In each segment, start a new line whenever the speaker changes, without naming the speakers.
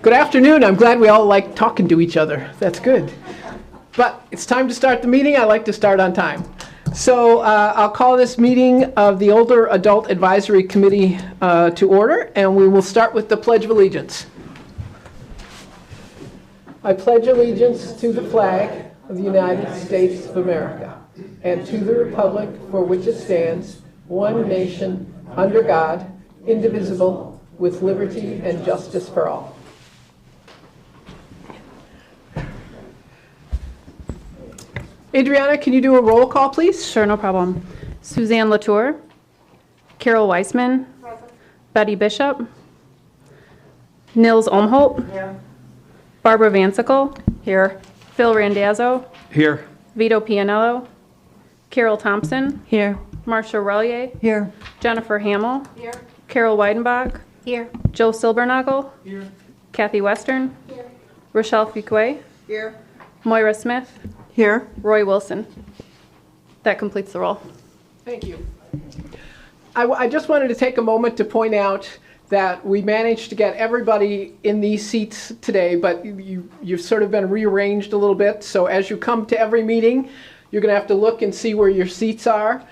Good afternoon. I'm glad we all like talking to each other. That's good. But it's time to start the meeting. I like to start on time. So I'll call this meeting of the Older Adult Advisory Committee to order, and we will start with the Pledge of Allegiance. I pledge allegiance to the flag of the United States of America and to the republic for which it stands, one nation, under God, indivisible, with liberty and justice for all. Adriana, can you do a roll call, please?
Sure, no problem. Suzanne Latour, Carol Weissman, Betty Bishop, Nils Omholt,
Here.
Barbara Vansickle, here. Phil Randazzo,
Here.
Vito Pianello, Carol Thompson,
Here.
Marcia Relier,
Here.
Jennifer Hamill,
Here.
Carol Weidenbach,
Here.
Joe Silbernagel,
Here.
Kathy Western,
Here.
Rochelle Fuquay,
Here.
Moira Smith,
Here.
Roy Wilson. That completes the roll.
Thank you. I just wanted to take a moment to point out that we managed to get everybody in these seats today, but you've sort of been rearranged a little bit. So as you come to every meeting, you're going to have to look and see where your seats are.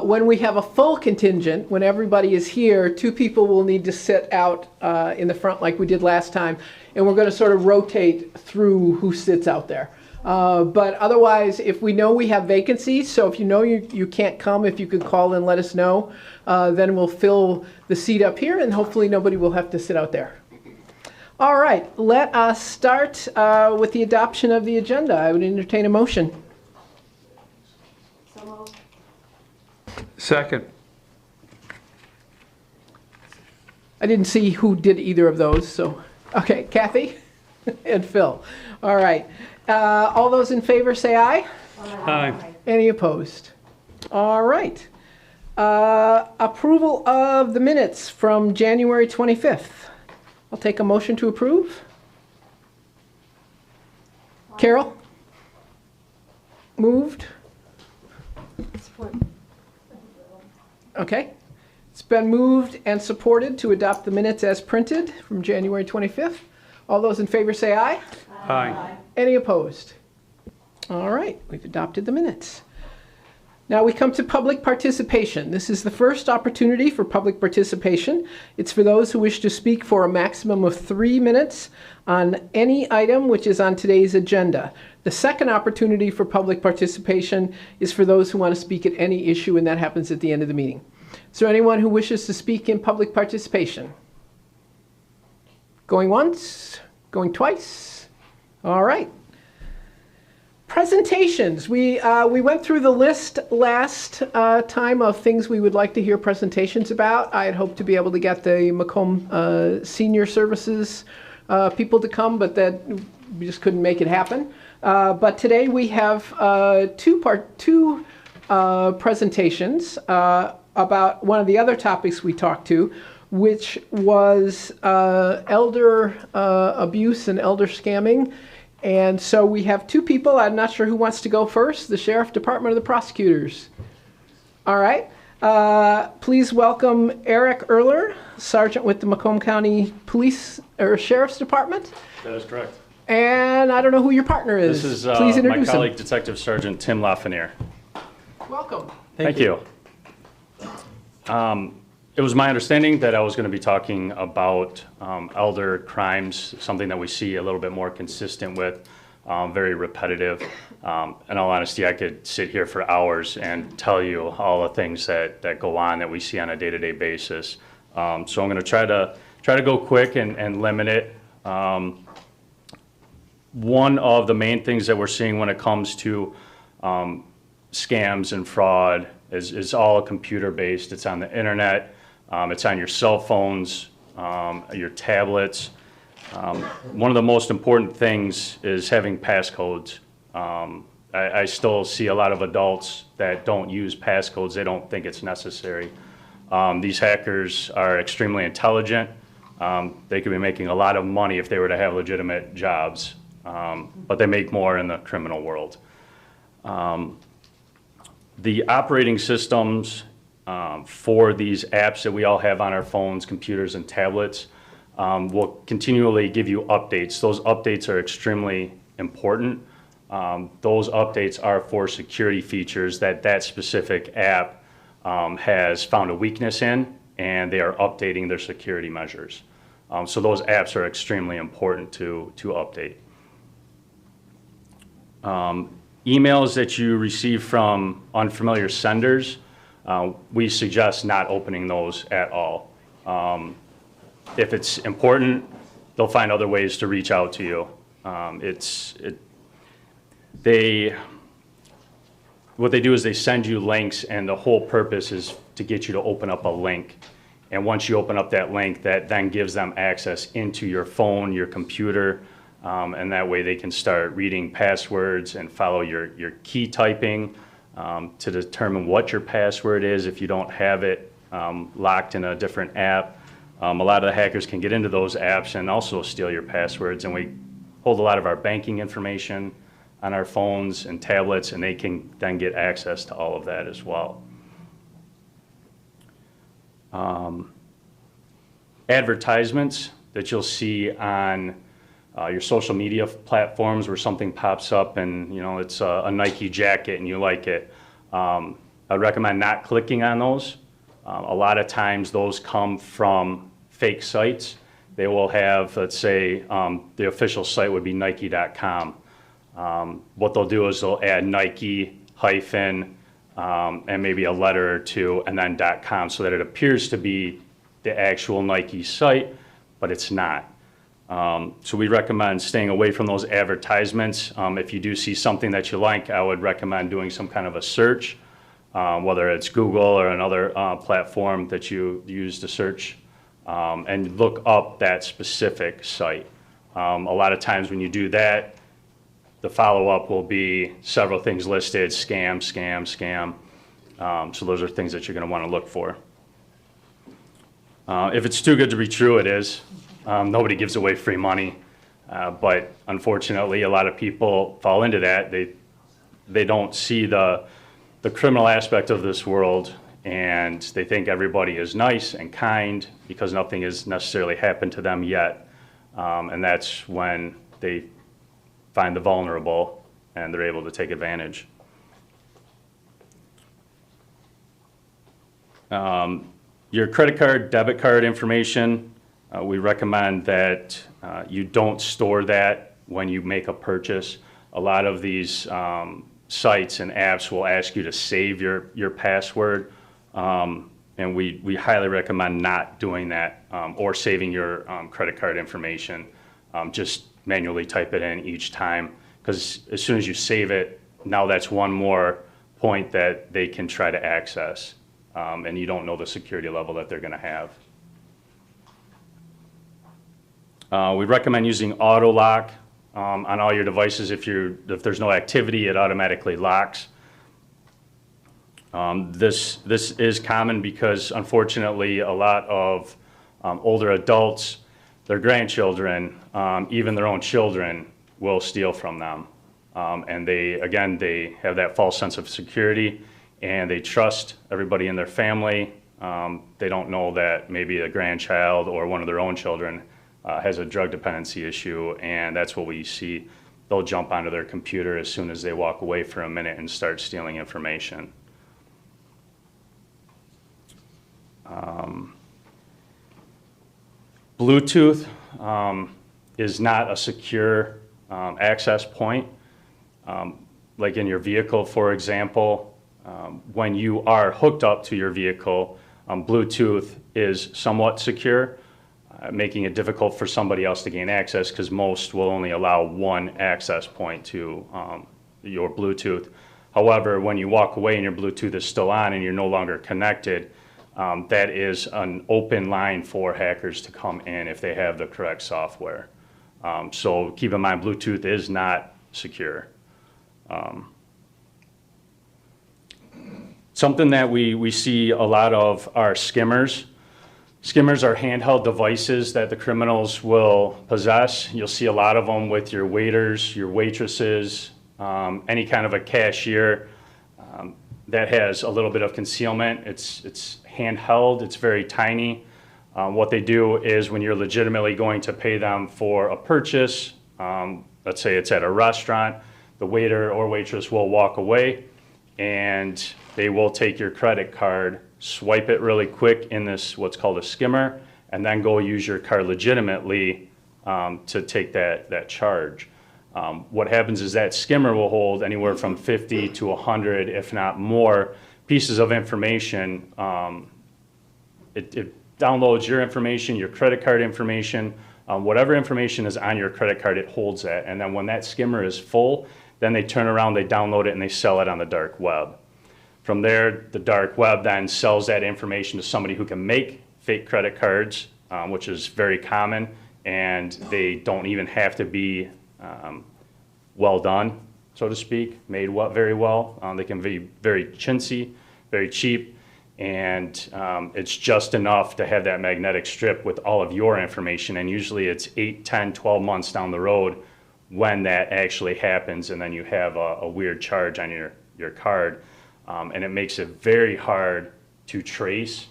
When we have a full contingent, when everybody is here, two people will need to sit out in the front like we did last time, and we're going to sort of rotate through who sits out there. But otherwise, if we know we have vacancies, so if you know you can't come, if you could call and let us know, then we'll fill the seat up here, and hopefully nobody will have to sit out there. All right, let us start with the adoption of the agenda. I would entertain a motion.
Second.
I didn't see who did either of those, so, okay, Kathy and Phil. All right. All those in favor say aye.
Aye.
Any opposed? All right. Approval of the minutes from January 25th. I'll take a motion to approve. Carol? Moved? Okay. It's been moved and supported to adopt the minutes as printed from January 25th. All those in favor say aye.
Aye.
Any opposed? All right, we've adopted the minutes. Now we come to public participation. This is the first opportunity for public participation. It's for those who wish to speak for a maximum of 3 minutes on any item which is on today's agenda. The second opportunity for public participation is for those who want to speak at any issue, and that happens at the end of the meeting. Is there anyone who wishes to speak in public participation? Going once? Going twice? All right. Presentations. We went through the list last time of things we would like to hear presentations about. I had hoped to be able to get the Macomb Senior Services people to come, but that we just couldn't make it happen. But today we have two presentations about one of the other topics we talked to, which was elder abuse and elder scamming. And so we have two people. I'm not sure who wants to go first, the Sheriff Department or the prosecutors. All right. Please welcome Eric Erler, Sergeant with the Macomb County Police or Sheriff's Department.
That is correct.
And I don't know who your partner is.
This is
Please
my
introduce
colleague,
him.
Detective Sergeant Tim Lafreniere.
Welcome.
Thank you. It was my understanding that I was going to be talking about elder crimes, something that we see a little bit more consistent with, very repetitive. In all honesty, I could sit here for hours and tell you all the things that go on that we see on a day-to-day basis. So I'm going to try to go quick and limit it. One of the main things that we're seeing when it comes to scams and fraud is all computer-based. It's on the internet. It's on your cell phones, your tablets. One of the most important things is having passcodes. I still see a lot of adults that don't use passcodes. They don't think it's necessary. These hackers are extremely intelligent. They could be making a lot of money if they were to have legitimate jobs, but they make more in the criminal world. The operating systems for these apps that we all have on our phones, computers, and tablets will continually give you updates. Those updates are extremely important. Those updates are for security features that specific app has found a weakness in, and they are updating their security measures. So those apps are extremely important to update. Emails that you receive from unfamiliar senders, we suggest not opening those at all. If it's important, they'll find other ways to reach out to you. What they do is they send you links, and the whole purpose is to get you to open up a link. And once you open up that link, that then gives them access into your phone, your computer, and that way they can start reading passwords and follow your key typing to determine what your password is if you don't have it locked in a different app. A lot of the hackers can get into those apps and also steal your passwords, and we hold a lot of our banking information on our phones and tablets, and they can then get access to all of that as well. Advertisements that you'll see on your social media platforms where something pops up and it's a Nike jacket and you like it. I recommend not clicking on those. A lot of times those come from fake sites. They will have, let's say, the official site would be Nike.com. What they'll do is they'll add Nike hyphen and maybe a letter or two and then .com so that it appears to be the actual Nike site, but it's not. So we recommend staying away from those advertisements. If you do see something that you like, I would recommend doing some kind of a search, whether it's Google or another platform that you use to search, and look up that specific site. A lot of times when you do that, the follow-up will be several things listed, scam, scam, scam. So those are things that you're going to want to look for. If it's too good to be true, it is. Nobody gives away free money, but unfortunately, a lot of people fall into that. They don't see the criminal aspect of this world, and they think everybody is nice and kind because nothing has necessarily happened to them yet, and that's when they find the vulnerable and they're able to take advantage. Your credit card, debit card information, we recommend that you don't store that when you make a purchase. A lot of these sites and apps will ask you to save your password, and we highly recommend not doing that or saving your credit card information. Just manually type it in each time, because as soon as you save it, now that's one more point that they can try to access, and you don't know the security level that they're going to have. We recommend using auto lock on all your devices. If there's no activity, it automatically locks. This is common because unfortunately a lot of older adults, their grandchildren, even their own children will steal from them. And they have that false sense of security, and they trust everybody in their family. They don't know that maybe a grandchild or one of their own children has a drug dependency issue, and that's what we see. They'll jump onto their computer as soon as they walk away for a minute and start stealing information. Bluetooth is not a secure access point. Like in your vehicle, for example, when you are hooked up to your vehicle, Bluetooth is somewhat secure, making it difficult for somebody else to gain access because most will only allow one access point to your Bluetooth. However, when you walk away and your Bluetooth is still on and you're no longer connected, that is an open line for hackers to come in if they have the correct software. So keep in mind, Bluetooth is not secure. Something that we see a lot of are skimmers. Skimmers are handheld devices that the criminals will possess. You'll see a lot of them with your waiters, your waitresses, any kind of a cashier. that has a little bit of concealment. It's handheld, it's very tiny. What they do is when you're legitimately going to pay them for a purchase, let's say it's at a restaurant, the waiter or waitress will walk away and they will take your credit card, swipe it really quick in this what's called a skimmer, and then go use your card legitimately to take that charge. What happens is that skimmer will hold anywhere from 50 to 100, if not more, pieces of information. It downloads your information, your credit card information, whatever information is on your credit card, it holds that. And then when that skimmer is full, then they turn around, they download it, and they sell it on the dark web. From there, the dark web then sells that information to somebody who can make fake credit cards, which is very common, and they don't even have to be well done, so to speak, made very well. They can be very chintzy, very cheap, and it's just enough to have that magnetic strip with all of your information, and usually it's 8, 10, 12 months down the road when that actually happens, and then you have a weird charge on your card, and it makes it very hard to trace.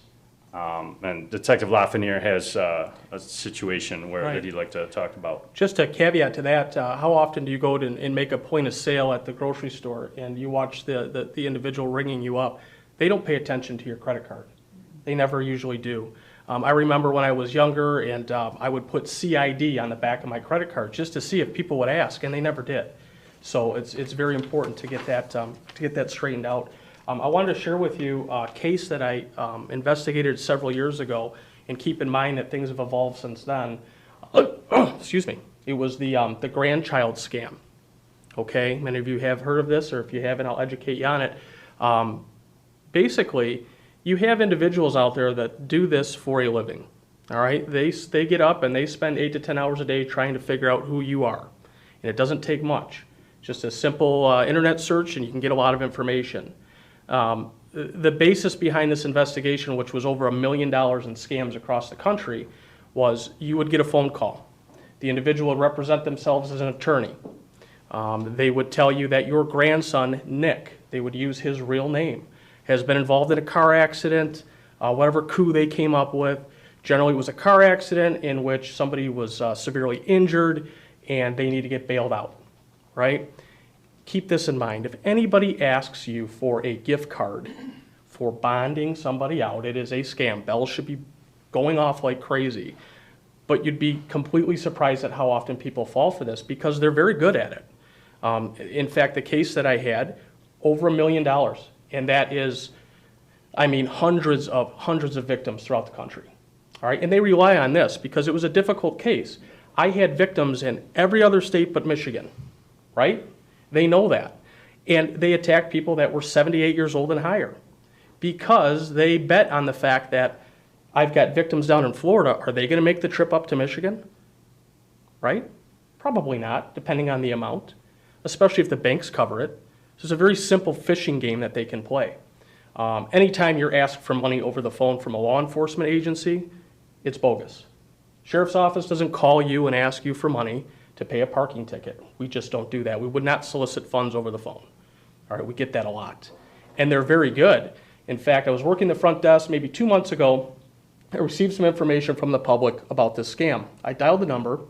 And Detective Lafreniere has a situation that he'd like to talk about.
Just a caveat to that, how often do you go and make a point of sale at the grocery store and you watch the individual ringing you up? They don't pay attention to your credit card. They never usually do. I remember when I was younger and I would put CID on the back of my credit card just to see if people would ask, and they never did. So it's very important to get that straightened out. I wanted to share with you a case that I investigated several years ago, and keep in mind that things have evolved since then. Excuse me. It was the Grandchild Scam. Okay, many of you have heard of this, or if you haven't, I'll educate you on it. Basically, you have individuals out there that do this for a living. All right, they get up and they spend 8 to 10 hours a day trying to figure out who you are, and it doesn't take much. Just a simple internet search, and you can get a lot of information. The basis behind this investigation, which was over $1 million in scams across the country, was you would get a phone call. The individual would represent themselves as an attorney. They would tell you that your grandson, Nick, they would use his real name, has been involved in a car accident, whatever coup they came up with. Generally, it was a car accident in which somebody was severely injured and they need to get bailed out, right? Keep this in mind. If anybody asks you for a gift card for bonding somebody out, it is a scam. Bells should be going off like crazy. But you'd be completely surprised at how often people fall for this because they're very good at it. In fact, the case that I had, over $1 million. And that is, I mean, hundreds of victims throughout the country. All right, and they rely on this because it was a difficult case. I had victims in every other state but Michigan, right? They know that. And they attacked people that were 78 years old and higher because they bet on the fact that I've got victims down in Florida. Are they going to make the trip up to Michigan? Right? Probably not, depending on the amount, especially if the banks cover it. So it's a very simple phishing game that they can play. Anytime you're asked for money over the phone from a law enforcement agency, it's bogus. Sheriff's office doesn't call you and ask you for money to pay a parking ticket. We just don't do that. We would not solicit funds over the phone. All right, we get that a lot. And they're very good. In fact, I was working the front desk maybe 2 months ago. I received some information from the public about this scam. I dialed the number,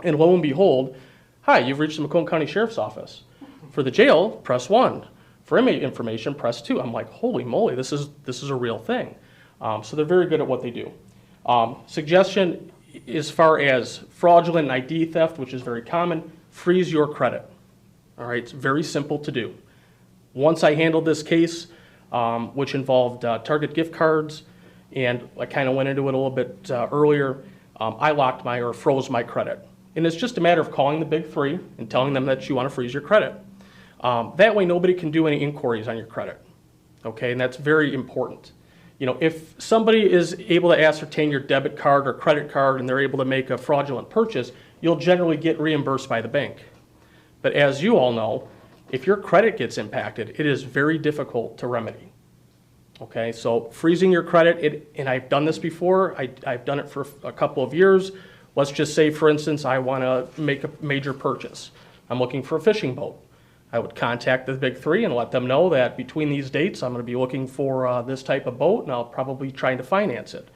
and lo and behold, hi, you've reached the Macomb County Sheriff's Office. For the jail, press 1. For inmate information, press 2. I'm like, holy moly, this is a real thing. So they're very good at what they do. Suggestion as far as fraudulent ID theft, which is very common, freeze your credit. All right, it's very simple to do. Once I handled this case, which involved Target gift cards, and I kind of went into it a little bit earlier, I locked or froze my credit. And it's just a matter of calling the big three and telling them that you want to freeze your credit. That way nobody can do any inquiries on your credit, okay? And that's very important. You know, if somebody is able to ascertain your debit card or credit card and they're able to make a fraudulent purchase, you'll generally get reimbursed by the bank. But as you all know, if your credit gets impacted, it is very difficult to remedy. Okay, so freezing your credit, and I've done this before, I've done it for a couple of years. Let's just say, for instance, I want to make a major purchase. I'm looking for a fishing boat. I would contact the big three and let them know that between these dates, I'm going to be looking for this type of boat, and I'll probably try to finance it.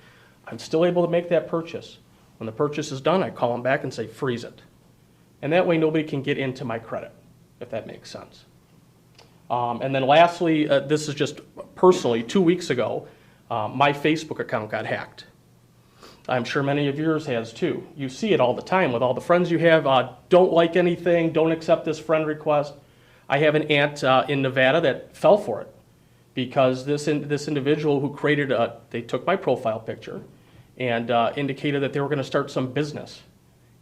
I'm still able to make that purchase. When the purchase is done, I call them back and say, freeze it. And that way nobody can get into my credit, if that makes sense. And then lastly, this is just personally, 2 weeks ago, my Facebook account got hacked. I'm sure many of yours has too. You see it all the time with all the friends you have. Don't like anything, don't accept this friend request. I have an aunt in Nevada that fell for it because this individual who created they took my profile picture and indicated that they were going to start some business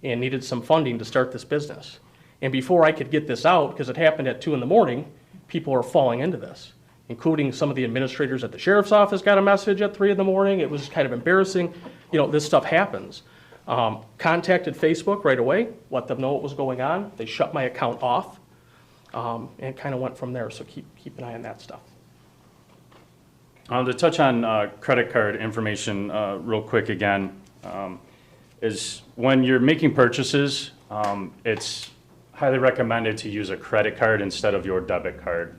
and needed some funding to start this business. And before I could get this out, because it happened at 2 in the morning, people are falling into this, including some of the administrators at the sheriff's office got a message at 3 in the morning. It was kind of embarrassing. You know, this stuff happens. Contacted Facebook right away, let them know what was going on. They shut my account off, and kind of went from there. So keep an eye on that stuff.
To touch on credit card information real quick again, is when you're making purchases, it's highly recommended to use a credit card instead of your debit card.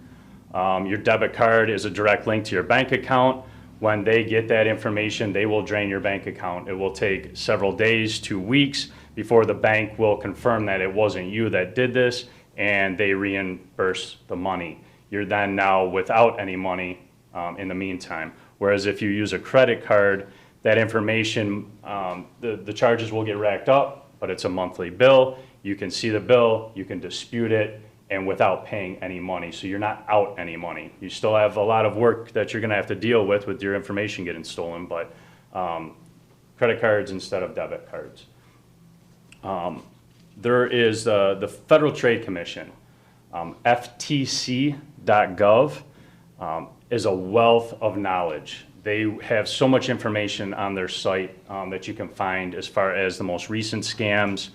Your debit card is a direct link to your bank account. When they get that information, they will drain your bank account. It will take several days to weeks before the bank will confirm that it wasn't you that did this, and they reimburse the money. You're then now without any money in the meantime. Whereas if you use a credit card, that information, the charges will get racked up, but it's a monthly bill. You can see the bill, you can dispute it, and without paying any money. So you're not out any money. You still have a lot of work that you're gonna have to deal with your information getting stolen, but credit cards instead of debit cards. There is the Federal Trade Commission, ftc.gov, is a wealth of knowledge. They have so much information on their site that you can find as far as the most recent scams.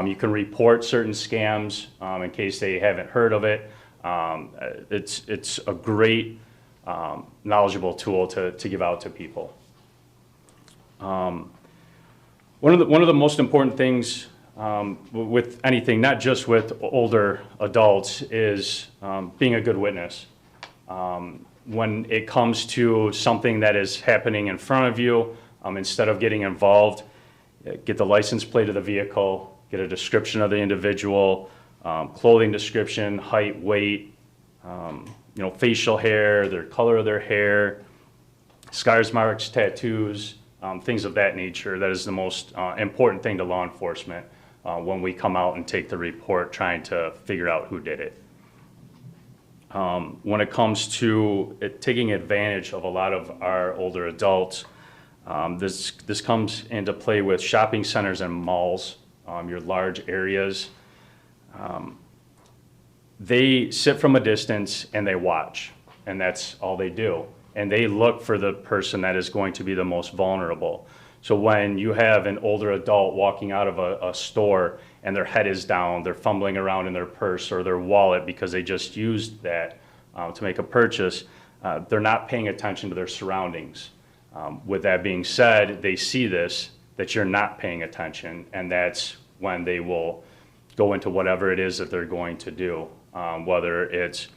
You can report certain scams in case they haven't heard of it. It's a great knowledgeable tool to give out to people. One of the most important things with anything, not just with older adults, is being a good witness. When it comes to something that is happening in front of you, instead of getting involved, get the license plate of the vehicle, get a description of the individual, clothing description, height, weight, facial hair, their color of their hair, scars, marks, tattoos, things of that nature. That is the most important thing to law enforcement when we come out and take the report trying to figure out who did it. When it comes to taking advantage of a lot of our older adults, this comes into play with shopping centers and malls, your large areas. They sit from a distance and they watch, and that's all they do. And they look for the person that is going to be the most vulnerable. So when you have an older adult walking out of a store and their head is down, they're fumbling around in their purse or their wallet because they just used that to make a purchase, they're not paying attention to their surroundings. With that being said, they see this, that you're not paying attention, and that's when they will go into whatever it is that they're going to do, whether it's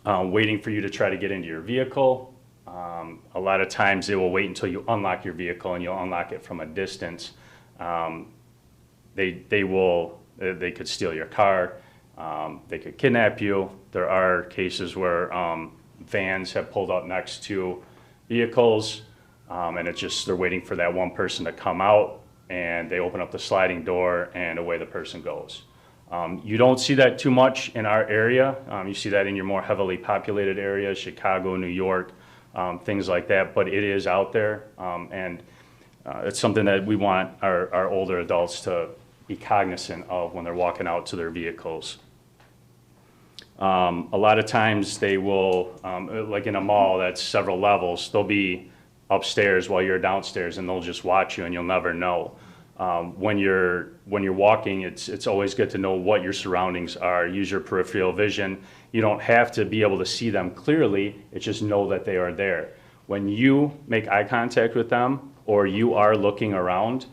waiting for you to try to get into your vehicle. A lot of times they will wait until you unlock your vehicle and you'll unlock it from a distance. They could steal your car. They could kidnap you. There are cases where vans have pulled up next to vehicles, and it's just they're waiting for that one person to come out, and they open up the sliding door and away the person goes. You don't see that too much in our area. You see that in your more heavily populated areas, Chicago, New York, things like that, but it is out there, and it's something that we want our older adults to be cognizant of when they're walking out to their vehicles. A lot of times they will, like in a mall that's several levels, they'll be upstairs while you're downstairs and they'll just watch you and you'll never know. When you're walking, it's always good to know what your surroundings are. Use your peripheral vision. You don't have to be able to see them clearly, it's just know that they are there. When you make eye contact with them or you are looking around,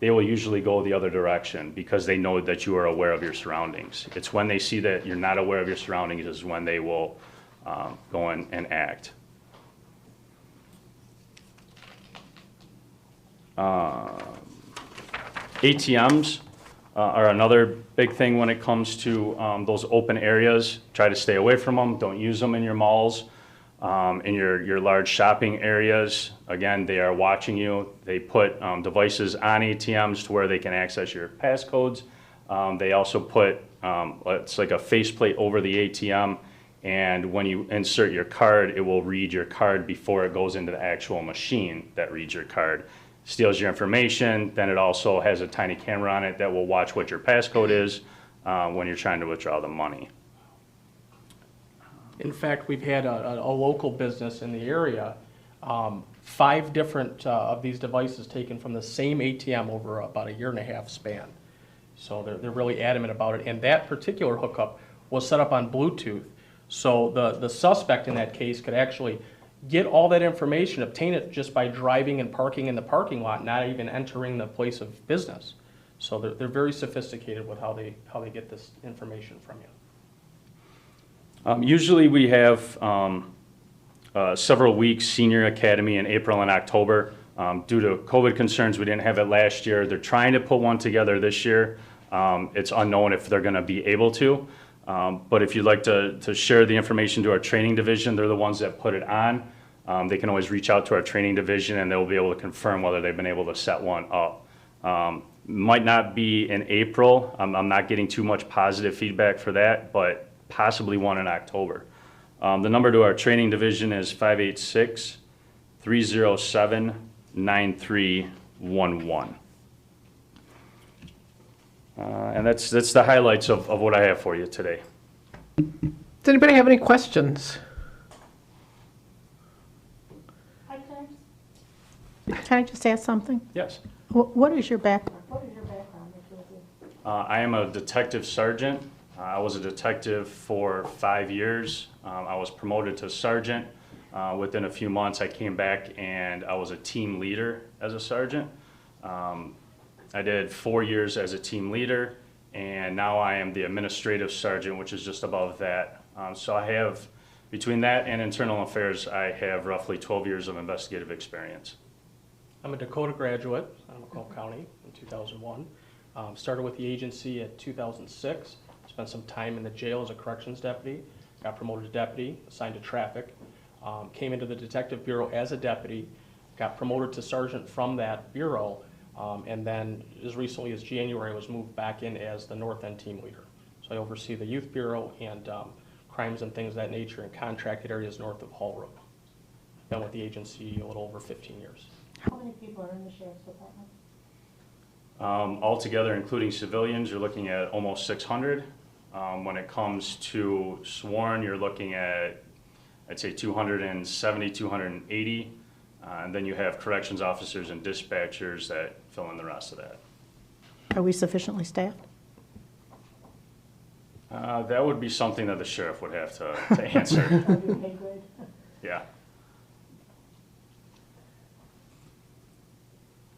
they will usually go the other direction because they know that you are aware of your surroundings. It's when they see that you're not aware of your surroundings is when they will go in and act. ATMs are another big thing when it comes to those open areas. Try to stay away from them. Don't use them in your malls, in your large shopping areas. Again, they are watching you. They put devices on ATMs to where they can access your passcodes. They also put, it's like a faceplate over the ATM, and when you insert your card, it will read your card before it goes into the actual machine that reads your card. Steals your information, then it also has a tiny camera on it that will watch what your passcode is when you're trying to withdraw the money.
In fact, we've had a local business in the area, 5 different of these devices taken from the same ATM over about a 1.5-year span. So they're really adamant about it. And that particular hookup was set up on Bluetooth. So the suspect in that case could actually get all that information, obtain it just by driving and parking in the parking lot, not even entering the place of business. So they're very sophisticated with how they get this information from you.
Usually we have several weeks senior academy in April and October. Due to COVID concerns, we didn't have it last year. They're trying to put one together this year. It's unknown if they're going to be able to. But if you'd like to share the information to our training division, they're the ones that put it on. They can always reach out to our training division and they'll be able to confirm whether they've been able to set one up. Might not be in April. I'm not getting too much positive feedback for that, but possibly one in October. The number to our training division is 586-307-9311. And that's the highlights of what I have for you today.
Does anybody have any questions?
Can I just ask something?
Yes.
What is your background?
I am a detective sergeant. I was a detective for 5 years. I was promoted to sergeant. Within a few months, I came back and I was a team leader as a sergeant. I did 4 years as a team leader, and now I am the administrative sergeant, which is just above that. So I have, between that and internal affairs, I have roughly 12 years of investigative experience.
I'm a Dakota graduate out of Macomb County in 2001. Started with the agency at 2006. Spent some time in the jail as a corrections deputy. Got promoted to deputy, assigned to traffic. Came into the detective bureau as a deputy. Got promoted to sergeant from that bureau. And then as recently as January, I was moved back in as the North End team leader. So I oversee the youth bureau and crimes and things of that nature in contracted areas north of Hall Road. Been with the agency a little over 15 years.
How many people are in the sheriff's department?
Altogether, including civilians, you're looking at almost 600. When it comes to sworn, you're looking at, I'd say 270, 280. And then you have corrections officers and dispatchers that fill in the rest of that.
Are we sufficiently staffed?
That would be something that the sheriff would have to answer. Yeah.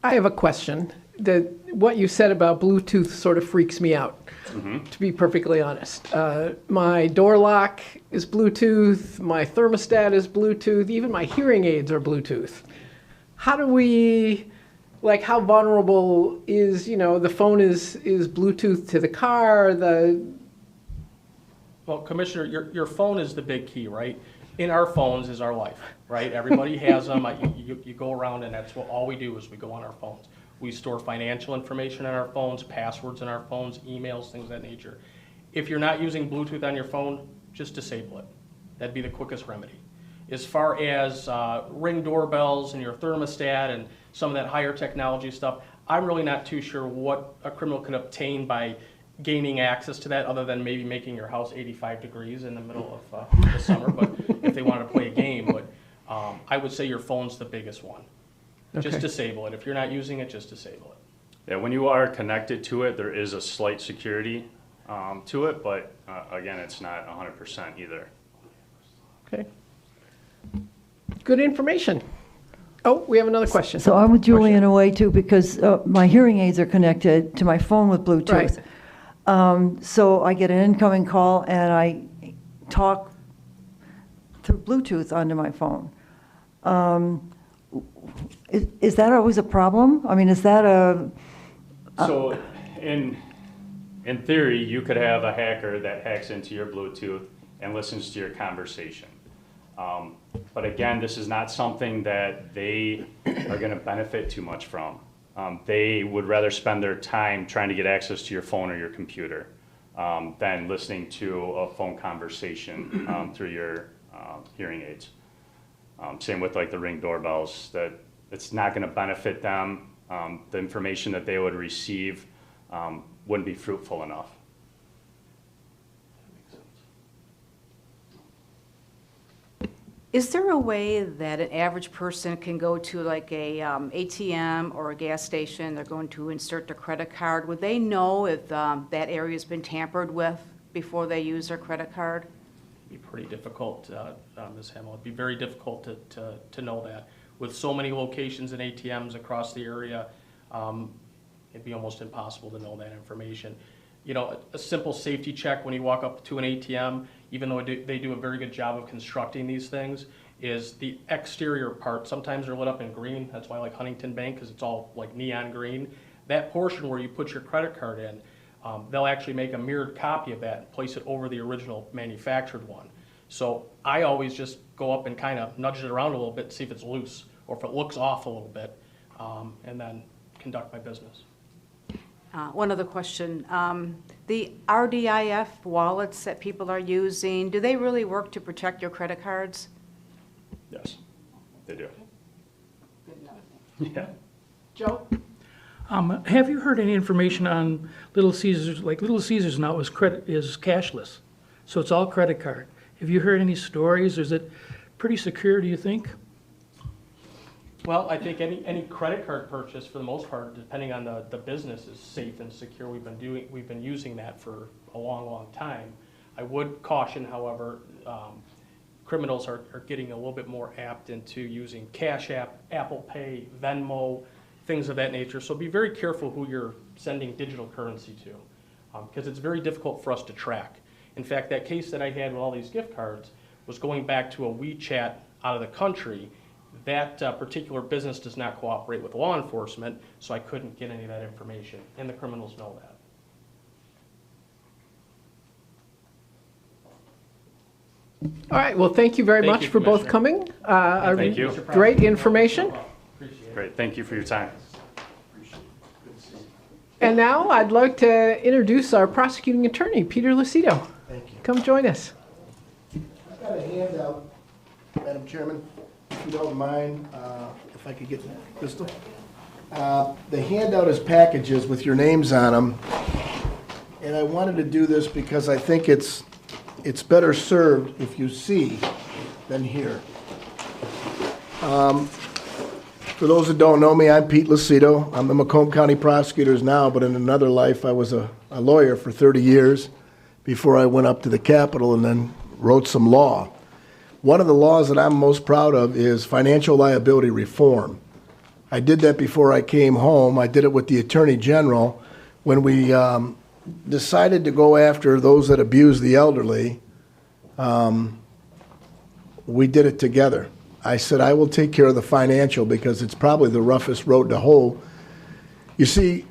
I have a question. What you said about Bluetooth sort of freaks me out, to be perfectly honest. My door lock is Bluetooth, my thermostat is Bluetooth, even my hearing aids are Bluetooth. How do we, like, how vulnerable is, the phone is Bluetooth to the car,
Well, Commissioner, your phone is the big key, right? In our phones is our life, right? Everybody has them. You go around and that's all we do is we go on our phones. We store financial information on our phones, passwords in our phones, emails, things of that nature. If you're not using Bluetooth on your phone, just disable it. That'd be the quickest remedy. As far as Ring doorbells and your thermostat and some of that higher technology stuff, I'm really not too sure what a criminal could obtain by gaining access to that other than maybe making your house 85 degrees in the middle of the summer, but if they wanted to play a game. But I would say your phone's the biggest one.
Okay.
Just disable it. If you're not using it, just disable it.
Yeah, when you are connected to it, there is a slight security to it, but again, it's not 100% either.
Okay. Good information. Oh, we have another question.
So I'm with Julie in a way too, because my hearing aids are connected to my phone with Bluetooth. So I get an incoming call and I talk through Bluetooth onto my phone. Is that always a problem? I mean, is that
So in theory, you could have a hacker that hacks into your Bluetooth and listens to your conversation. But again, this is not something that they are going to benefit too much from. They would rather spend their time trying to get access to your phone or your computer than listening to a phone conversation through your hearing aids. Same with like the Ring doorbells, that it's not going to benefit them. The information that they would receive wouldn't be fruitful enough.
Is there a way that an average person can go to like a ATM or a gas station, they're going to insert their credit card? Would they know if that area's been tampered with before they use their credit card?
It'd be pretty difficult, Ms. Hamel. It'd be very difficult to know that. With so many locations and ATMs across the area, it'd be almost impossible to know that information. You know, a simple safety check when you walk up to an ATM, even though they do a very good job of constructing these things, is the exterior part. Sometimes they're lit up in green. That's why I like Huntington Bank, because it's all like neon green. That portion where you put your credit card in, they'll actually make a mirrored copy of that and place it over the original manufactured one. So I always just go up and kind of nudge it around a little bit to see if it's loose or if it looks off a little bit, and then conduct my business.
One other question. The RDIF wallets that people are using, do they really work to protect your credit cards?
Yes, they do.
Good enough.
Yeah.
Joe?
Have you heard any information on Little Caesars? Like Little Caesars now is cashless, so it's all credit card. Have you heard any stories? Is it pretty secure, do you think?
Well, I think any credit card purchase, for the most part, depending on the business, is safe and secure. We've been using that for a long, long time. I would caution, however, criminals are getting a little bit more apt into using Cash App, Apple Pay, Venmo, things of that nature. So be very careful who you're sending digital currency to, because it's very difficult for us to track. In fact, that case that I had with all these gift cards was going back to a WeChat out of the country. That particular business does not cooperate with law enforcement, so I couldn't get any of that information, and the criminals know that.
All right, well, thank you very
Thank
much
you,
for both
Commissioner.
coming.
Thank you.
Great information.
Appreciate it.
Great, thank you for your time.
And now I'd like to introduce our prosecuting attorney, Peter Lucito.
Thank you.
Come join us.
I've got a handout, Madam Chairman, if you don't mind, if I could get that, Crystal. The handout is packages with your names on them, and I wanted to do this because I think it's better served if you see than hear. For those that don't know me, I'm Pete Lucito. I'm the Macomb County Prosecutors now, but in another life, I was a lawyer for 30 years before I went up to the Capitol and then wrote some law. One of the laws that I'm most proud of is financial liability reform. I did that before I came home. I did it with the Attorney General when we decided to go after those that abuse the elderly. We did it together. I said, I will take care of the financial because it's probably the roughest road to hoe. You see,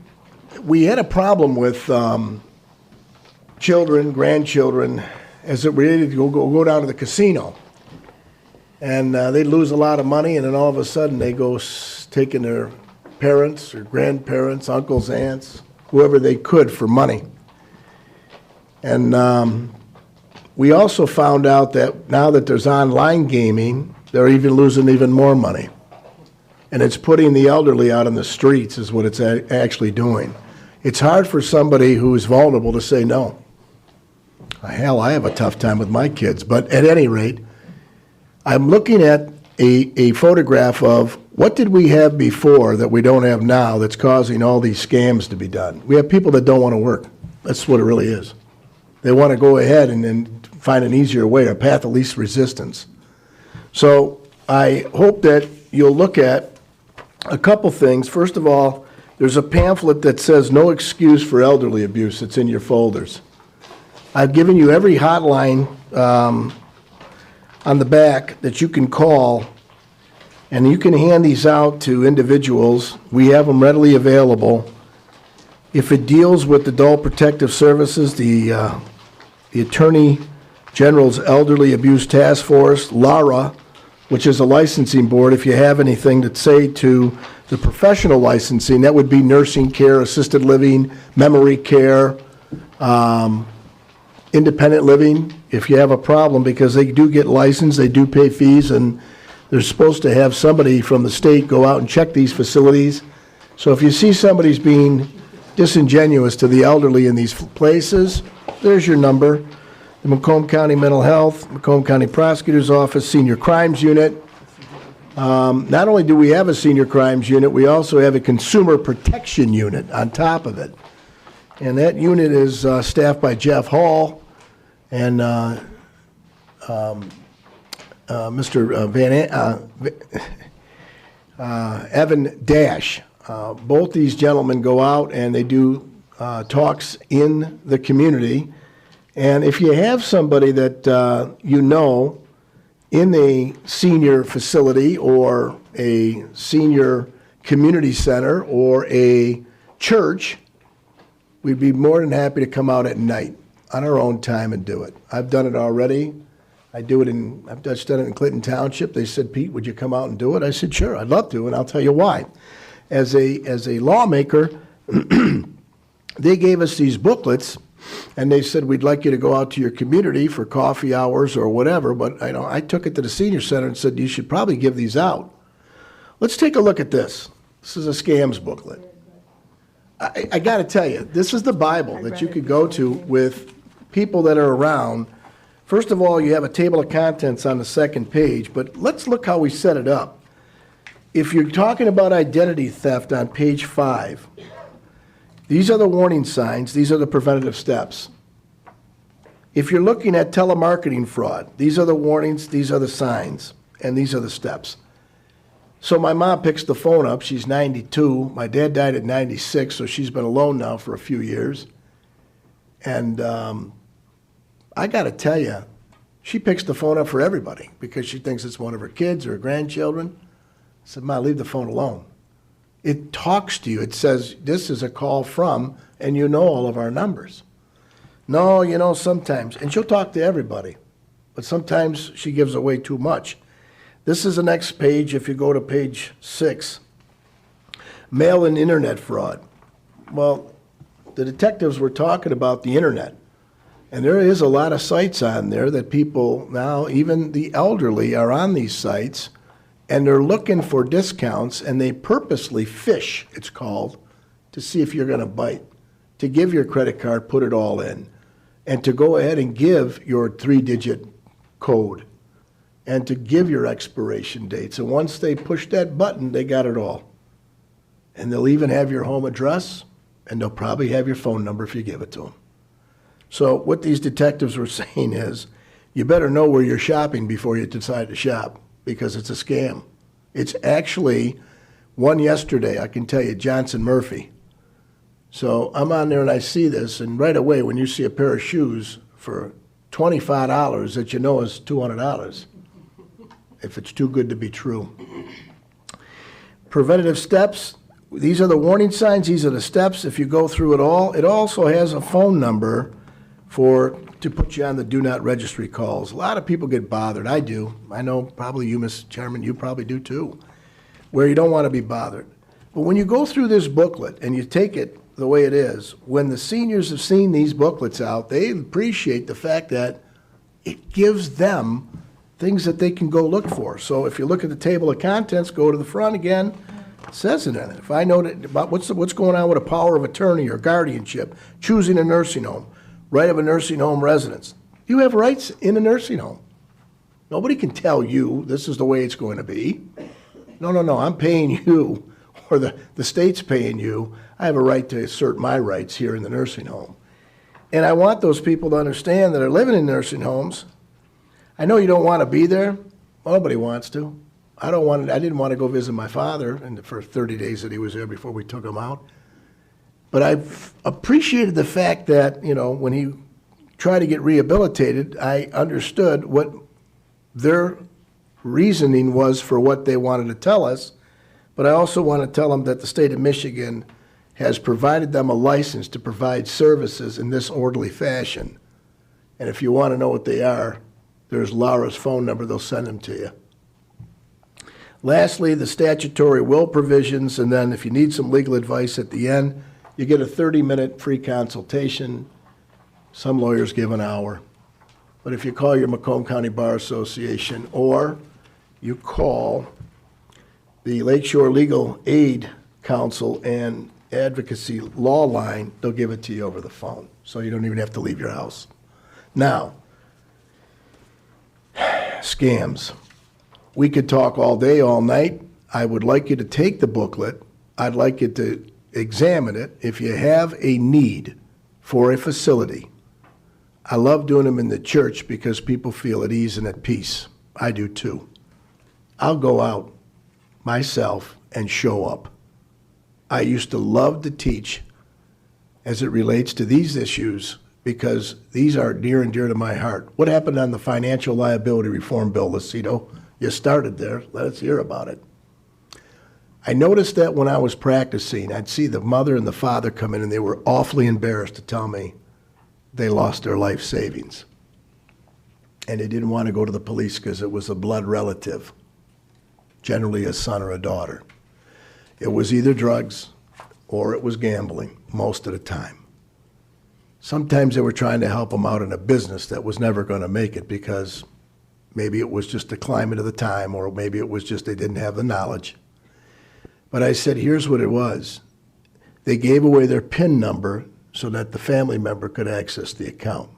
we had a problem with children, grandchildren, as it related to go down to the casino. And they'd lose a lot of money, and then all of a sudden they go taking their parents or grandparents, uncles, aunts, whoever they could for money. And we also found out that now that there's online gaming, they're even losing even more money. And it's putting the elderly out on the streets is what it's actually doing. It's hard for somebody who is vulnerable to say no. Hell, I have a tough time with my kids, but at any rate, I'm looking at a photograph of what did we have before that we don't have now that's causing all these scams to be done. We have people that don't want to work. That's what it really is. They want to go ahead and find an easier way, a path of least resistance. So I hope that you'll look at a couple things. First of all, there's a pamphlet that says no excuse for elderly abuse. It's in your folders. I've given you every hotline on the back that you can call, and you can hand these out to individuals. We have them readily available. If it deals with Adult Protective Services, the Attorney General's Elderly Abuse Task Force, LARA, which is a licensing board, if you have anything to say to the professional licensing, that would be nursing care, assisted living, memory care, independent living, if you have a problem, because they do get licensed, they do pay fees, and they're supposed to have somebody from the state go out and check these facilities. So if you see somebody's being disingenuous to the elderly in these places, there's your number. The Macomb County Mental Health, Macomb County Prosecutor's Office, Senior Crimes Unit. Not only do we have a Senior Crimes Unit, we also have a Consumer Protection Unit on top of it. And that unit is staffed by Jeff Hall and Mr. Evan Dash. Both these gentlemen go out and they do talks in the community. And if you have somebody that you know in a senior facility or a senior community center or a church, we'd be more than happy to come out at night on our own time and do it. I've done it already. I've done it in Clinton Township. They said, Pete, would you come out and do it? I said, sure, I'd love to, and I'll tell you why. As a lawmaker, they gave us these booklets, and they said, we'd like you to go out to your community for coffee hours or whatever, but I took it to the senior center and said, you should probably give these out. Let's take a look at this. This is a scams booklet. I got to tell you, this is the Bible that you could go to with people that are around. First of all, you have a table of contents on the second page, but let's look how we set it up. If you're talking about identity theft on page 5, these are the warning signs, these are the preventative steps. If you're looking at telemarketing fraud, these are the warnings, these are the signs, and these are the steps. So my mom picks the phone up, she's 92, my dad died at 96, so she's been alone now for a few years. And I gotta tell you, she picks the phone up for everybody because she thinks it's one of her kids or her grandchildren. I said, Ma, leave the phone alone. It talks to you. It says, this is a call from, and you know all of our numbers. No, sometimes, and she'll talk to everybody, but sometimes she gives away too much. This is the next page, if you go to page 6. Mail and internet fraud. Well, the detectives were talking about the internet, and there is a lot of sites on there that people now, even the elderly, are on these sites, and they're looking for discounts, and they purposely fish, it's called, to see if you're going to bite, to give your credit card, put it all in, and to go ahead and give your 3-digit code, and to give your expiration dates. And once they push that button, they got it all. And they'll even have your home address, and they'll probably have your phone number if you give it to them. So what these detectives were saying is, you better know where you're shopping before you decide to shop, because it's a scam. It's actually one yesterday, I can tell you, Johnson Murphy. So I'm on there and I see this, and right away when you see a pair of shoes for $25 that you know is $200, if it's too good to be true. Preventative steps, these are the warning signs, these are the steps. If you go through it all, it also has a phone number to put you on the do not registry calls. A lot of people get bothered. I do. I know probably you, Mr. Chairman, you probably do too, where you don't want to be bothered. But when you go through this booklet and you take it the way it is, when the seniors have seen these booklets out, they appreciate the fact that it gives them things that they can go look for. So if you look at the table of contents, go to the front again, it says it in it. If I know that about what's going on with a power of attorney or guardianship, choosing a nursing home, right of a nursing home residence. You have rights in a nursing home. Nobody can tell you this is the way it's going to be. No, I'm paying you, or the state's paying you. I have a right to assert my rights here in the nursing home. And I want those people to understand that are living in nursing homes. I know you don't want to be there. Well, nobody wants to. I didn't want to go visit my father in the first 30 days that he was there before we took him out. But I've appreciated the fact that, when he tried to get rehabilitated, I understood what their reasoning was for what they wanted to tell us. But I also want to tell them that the state of Michigan has provided them a license to provide services in this orderly fashion. And if you want to know what they are, there's Laura's phone number. They'll send them to you. Lastly, the statutory will provisions, and then if you need some legal advice at the end, you get a 30-minute free consultation. Some lawyers give an hour. But if you call your Macomb County Bar Association or you call the Lakeshore Legal Aid Council and Advocacy Law Line, they'll give it to you over the phone. So you don't even have to leave your house. Now, scams. We could talk all day, all night. I would like you to take the booklet. I'd like you to examine it. If you have a need for a facility, I love doing them in the church because people feel at ease and at peace. I do too. I'll go out myself and show up. I used to love to teach as it relates to these issues because these are near and dear to my heart. What happened on the Financial Liability Reform Bill, Lucito? You started there. Let us hear about it. I noticed that when I was practicing, I'd see the mother and the father come in, and they were awfully embarrassed to tell me they lost their life savings. And they didn't want to go to the police because it was a blood relative, generally a son or a daughter. It was either drugs or it was gambling most of the time. Sometimes they were trying to help them out in a business that was never going to make it because maybe it was just the climate of the time, or maybe it was just they didn't have the knowledge. But I said, here's what it was. They gave away their PIN number so that the family member could access the account.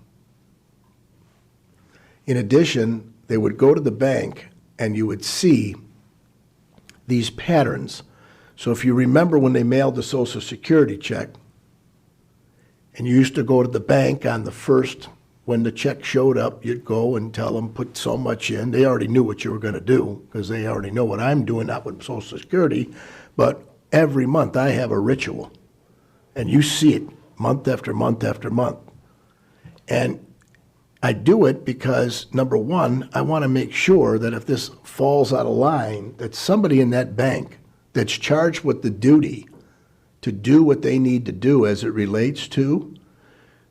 In addition, they would go to the bank and you would see these patterns. So if you remember when they mailed the Social Security check, and you used to go to the bank on the first, when the check showed up, you'd go and tell them, put so much in. They already knew what you were going to do because they already know what I'm doing, not with Social Security. But every month I have a ritual. And you see it month after month after month. And I do it because, number one, I want to make sure that if this falls out of line, that somebody in that bank that's charged with the duty to do what they need to do as it relates to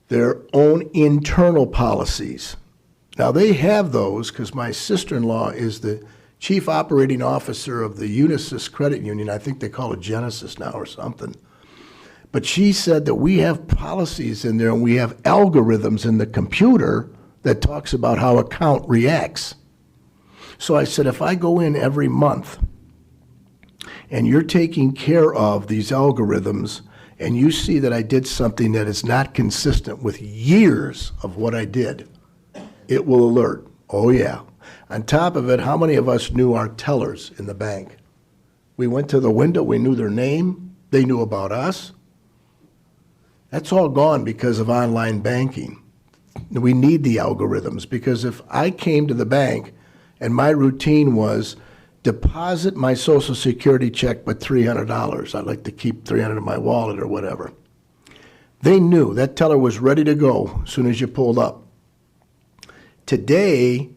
their own internal policies. Now, they have those because my sister-in-law is the chief operating officer of the Unisys Credit Union. I think they call it Genesis now or something. But she said that we have policies in there and we have algorithms in the computer that talks about how account reacts. So I said, if I go in every month and you're taking care of these algorithms and you see that I did something that is not consistent with years of what I did, it will alert. Oh, yeah. On top of it, how many of us knew our tellers in the bank? We went to the window, we knew their name, they knew about us. That's all gone because of online banking. We need the algorithms because if I came to the bank and my routine was deposit my Social Security check but $300, I'd like to keep $300 in my wallet or whatever. They knew that teller was ready to go as soon as you pulled up. Today,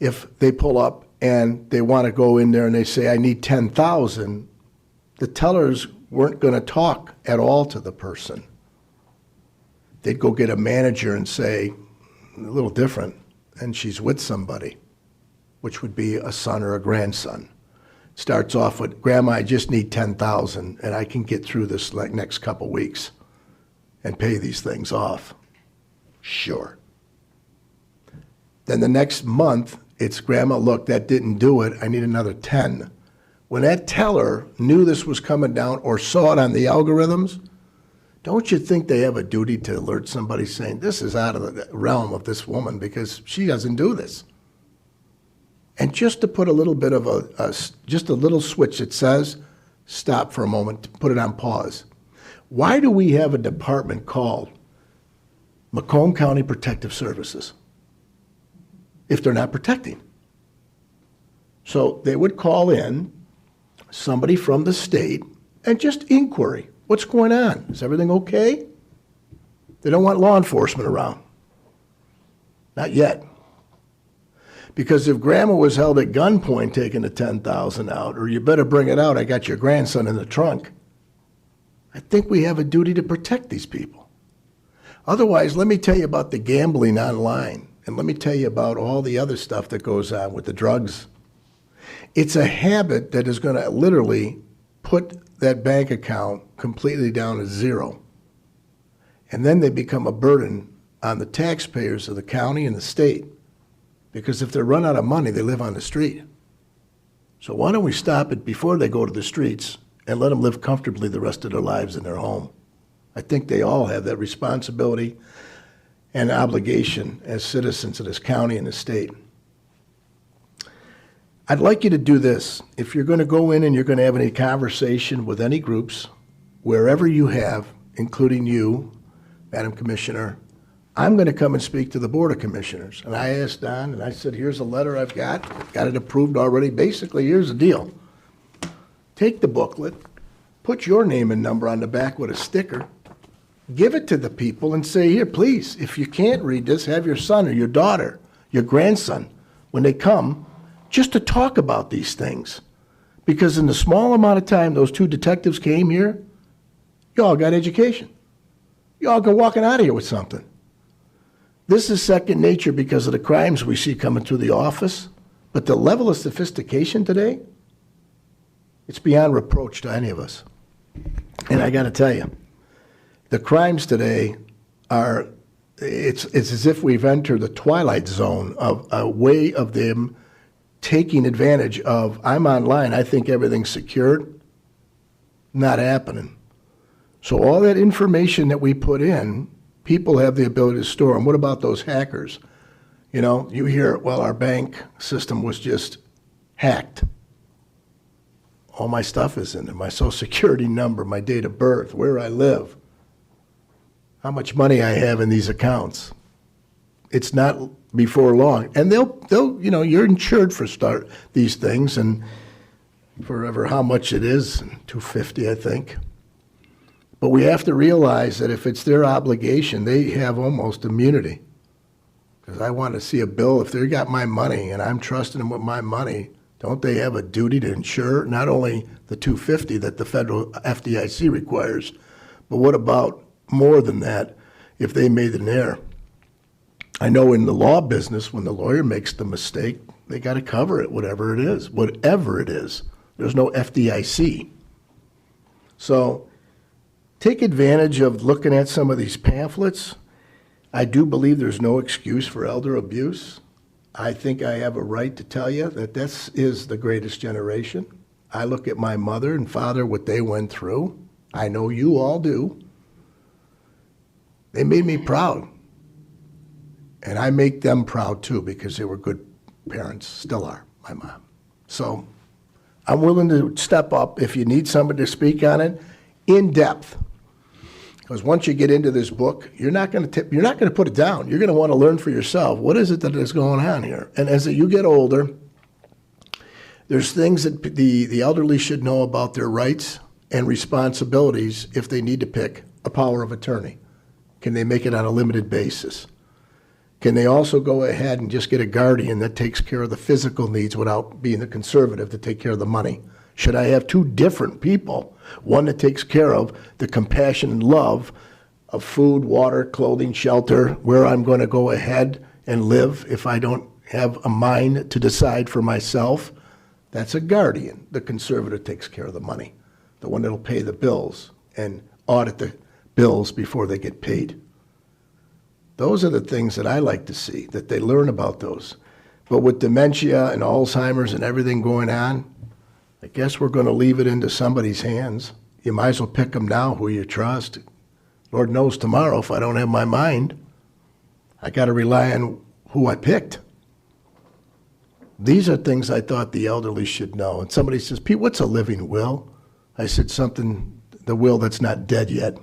if they pull up and they want to go in there and they say, I need $10,000, the tellers weren't going to talk at all to the person. They'd go get a manager and say, a little different, and she's with somebody, which would be a son or a grandson. Starts off with, Grandma, I just need $10,000, and I can get through this like next couple weeks and pay these things off. Sure. Then the next month, it's, Grandma, look, that didn't do it. I need another 10. When that teller knew this was coming down or saw it on the algorithms, don't you think they have a duty to alert somebody saying, this is out of the realm of this woman because she doesn't do this? And just to put a little bit of just a little switch that says, stop for a moment, put it on pause. Why do we have a department called Macomb County Protective Services if they're not protecting? So they would call in somebody from the state and just inquiry. What's going on? Is everything okay? They don't want law enforcement around. Not yet. Because if grandma was held at gunpoint taking the $10,000 out, or you better bring it out, I got your grandson in the trunk, I think we have a duty to protect these people. Otherwise, let me tell you about the gambling online, and let me tell you about all the other stuff that goes on with the drugs. It's a habit that is going to literally put that bank account completely down to zero. And then they become a burden on the taxpayers of the county and the state. Because if they run out of money, they live on the street. So why don't we stop it before they go to the streets and let them live comfortably the rest of their lives in their home? I think they all have that responsibility and obligation as citizens of this county and the state. I'd like you to do this. If you're going to go in and you're going to have any conversation with any groups, wherever you have, including you, Madam Commissioner, I'm going to come and speak to the Board of Commissioners. And I asked Don, and I said, here's a letter I've got it approved already. Basically, here's the deal. Take the booklet, put your name and number on the back with a sticker, give it to the people and say, here, please, if you can't read this, have your son or your daughter, your grandson, when they come, just to talk about these things. Because in the small amount of time those two detectives came here, y'all got education. Y'all go walking out of here with something. This is second nature because of the crimes we see coming through the office, but the level of sophistication today, it's beyond reproach to any of us. And I got to tell you, the crimes today are, it's as if we've entered the twilight zone of a way of them taking advantage of, I'm online, I think everything's secured. Not happening. So all that information that we put in, people have the ability to store. And what about those hackers? You know, you hear, well, our bank system was just hacked. All my stuff is in there, my social security number, my date of birth, where I live, how much money I have in these accounts. It's not before long. And they'll, you know, you're insured for these things, and forever how much it is, $250, I think. But we have to realize that if it's their obligation, they have almost immunity. Because I want to see a bill, if they got my money and I'm trusting them with my money, don't they have a duty to insure not only the $250 that the federal FDIC requires, but what about more than that if they made an error? I know in the law business, when the lawyer makes the mistake, they got to cover it, whatever it is. Whatever it is. There's no FDIC. So take advantage of looking at some of these pamphlets. I do believe there's no excuse for elder abuse. I think I have a right to tell you that this is the greatest generation. I look at my mother and father, what they went through. I know you all do. They made me proud. And I make them proud too because they were good parents, still are, my mom. So I'm willing to step up if you need somebody to speak on it in depth. Because once you get into this book, you're not going to put it down. You're going to want to learn for yourself. What is it that is going on here? And as you get older, there's things that the elderly should know about their rights and responsibilities if they need to pick a power of attorney. Can they make it on a limited basis? Can they also go ahead and just get a guardian that takes care of the physical needs without being the conservative to take care of the money? Should I have two different people, one that takes care of the compassion and love of food, water, clothing, shelter, where I'm going to go ahead and live if I don't have a mind to decide for myself? That's a guardian. The conservative takes care of the money, the one that'll pay the bills and audit the bills before they get paid. Those are the things that I like to see, that they learn about those. But with dementia and Alzheimer's and everything going on, I guess we're going to leave it into somebody's hands. You might as well pick them now who you trust. Lord knows tomorrow if I don't have my mind, I got to rely on who I picked. These are things I thought the elderly should know. And somebody says, Pete, what's a living will? I said the will that's not dead yet.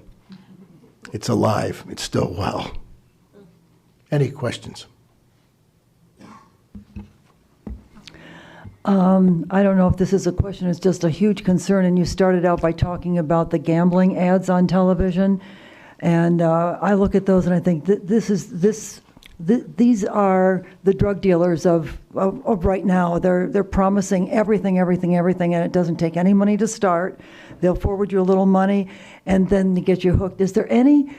It's alive. It's still well. Any questions?
I don't know if this is a question, it's just a huge concern, and you started out by talking about the gambling ads on television, and I look at those and I think these are the drug dealers of right now. They're promising everything, and it doesn't take any money to start. They'll forward you a little money, and then they get you hooked. Is there any,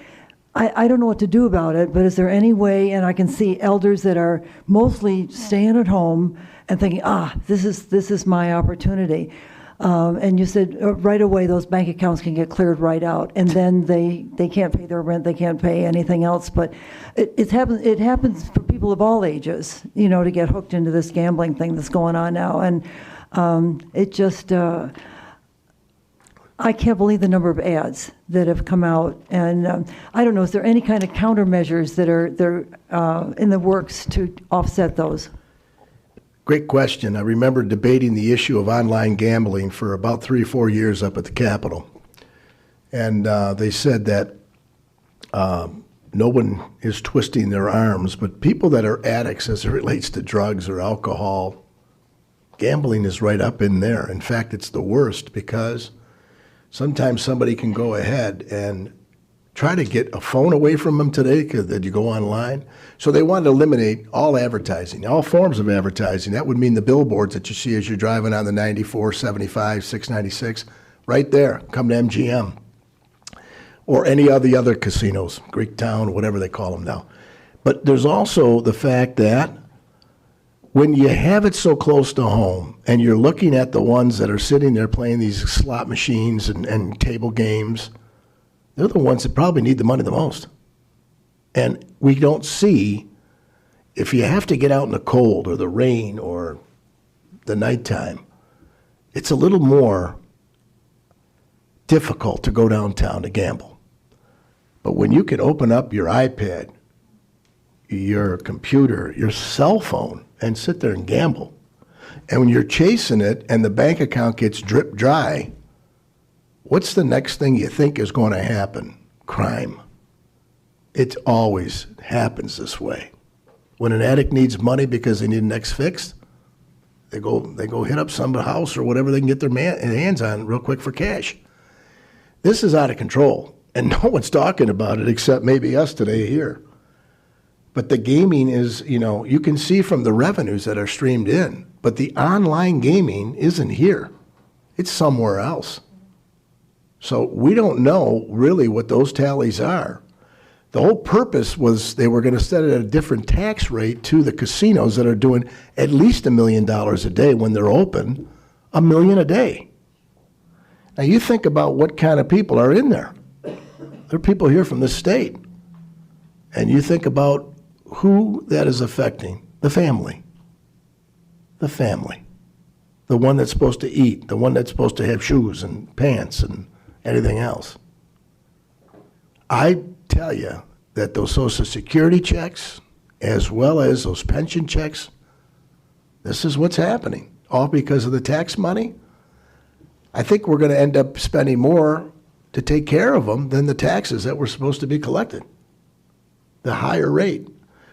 I don't know what to do about it, but is there any way, and I can see elders that are mostly staying at home and thinking, this is my opportunity. And you said right away those bank accounts can get cleared right out, and then they can't pay their rent, they can't pay anything else. But it happens for people of all ages, to get hooked into this gambling thing that's going on now. And it just, I can't believe the number of ads that have come out. And I don't know, is there any kind of countermeasures that are in the works to offset those?
Great question. I remember debating the issue of online gambling for about 3 or 4 years up at the Capitol. And they said that no one is twisting their arms, but people that are addicts as it relates to drugs or alcohol, gambling is right up in there. In fact, it's the worst because sometimes somebody can go ahead and try to get a phone away from them today that you go online. So they wanted to eliminate all advertising, all forms of advertising. That would mean the billboards that you see as you're driving on the 94, 75, 696, right there, come to MGM. Or any of the other casinos, Greektown, whatever they call them now. But there's also the fact that when you have it so close to home and you're looking at the ones that are sitting there playing these slot machines and table games, they're the ones that probably need the money the most. And we don't see, if you have to get out in the cold or the rain or the nighttime, it's a little more difficult to go downtown to gamble. But when you can open up your iPad, your computer, your cell phone, and sit there and gamble, and when you're chasing it and the bank account gets drip dry, what's the next thing you think is going to happen? Crime. It always happens this way. When an addict needs money because they need an X fixed, they go hit up some house or whatever they can get their hands on real quick for cash. This is out of control, and no one's talking about it except maybe us today here. But the gaming is, you can see from the revenues that are streamed in, but the online gaming isn't here. It's somewhere else. So we don't know really what those tallies are. The whole purpose was they were going to set it at a different tax rate to the casinos that are doing at least $1 million a day when they're open, $1 million a day. Now you think about what kind of people are in there. There are people here from the state. And you think about who that is affecting. The family. The family. The one that's supposed to eat. The one that's supposed to have shoes and pants and anything else. I tell you that those Social Security checks, as well as those pension checks, this is what's happening, all because of the tax money. I think we're going to end up spending more to take care of them than the taxes that were supposed to be collected, the higher rate.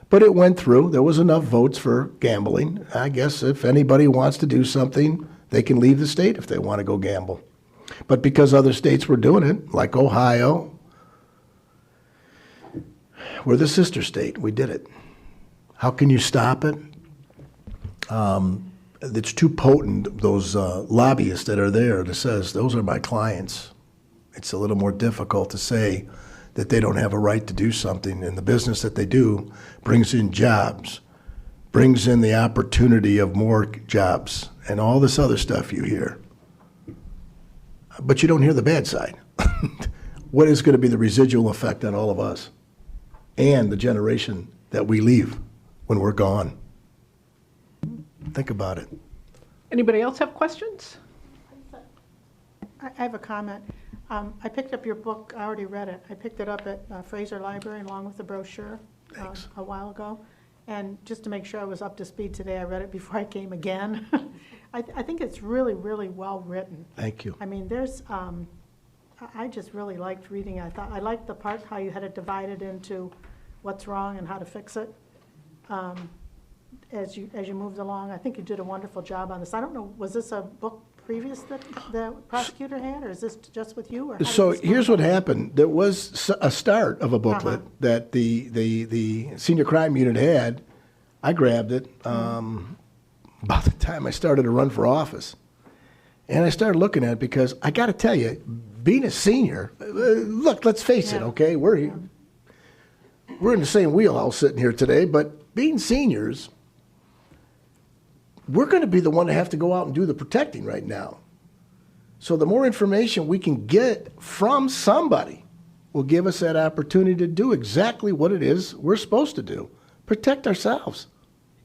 But it went through. There was enough votes for gambling. I guess if anybody wants to do something, they can leave the state if they want to go gamble. But because other states were doing it, like Ohio, we're the sister state. We did it. How can you stop it? It's too potent, those lobbyists that are there that says, those are my clients. It's a little more difficult to say that they don't have a right to do something. And the business that they do brings in jobs, brings in the opportunity of more jobs, and all this other stuff you hear. But you don't hear the bad side. What is going to be the residual effect on all of us and the generation that we leave when we're gone? Think about it.
Anybody else have questions?
I have a comment. I picked up your book, I already read it. I picked it up at Fraser Library along with the brochure a while ago. And just to make sure I was up to speed today, I read it before I came again. I think it's really, really well written.
Thank you.
I mean, I just really liked reading it. I liked the part how you had it divided into what's wrong and how to fix it. as you moved along. I think you did a wonderful job on this. I don't know, was this a book previous that the prosecutor had, or is this just with you? Or how did
So
this come
here's what
about?
happened. There was a start of a booklet that the senior crime unit had. I grabbed it about the time I started to run for office. And I started looking at it because I got to tell you, being a senior, look, let's face it, okay? We're in the same wheelhouse sitting here today, but being seniors, we're going to be the one to have to go out and do the protecting right now. So the more information we can get from somebody will give us that opportunity to do exactly what it is we're supposed to do, protect ourselves.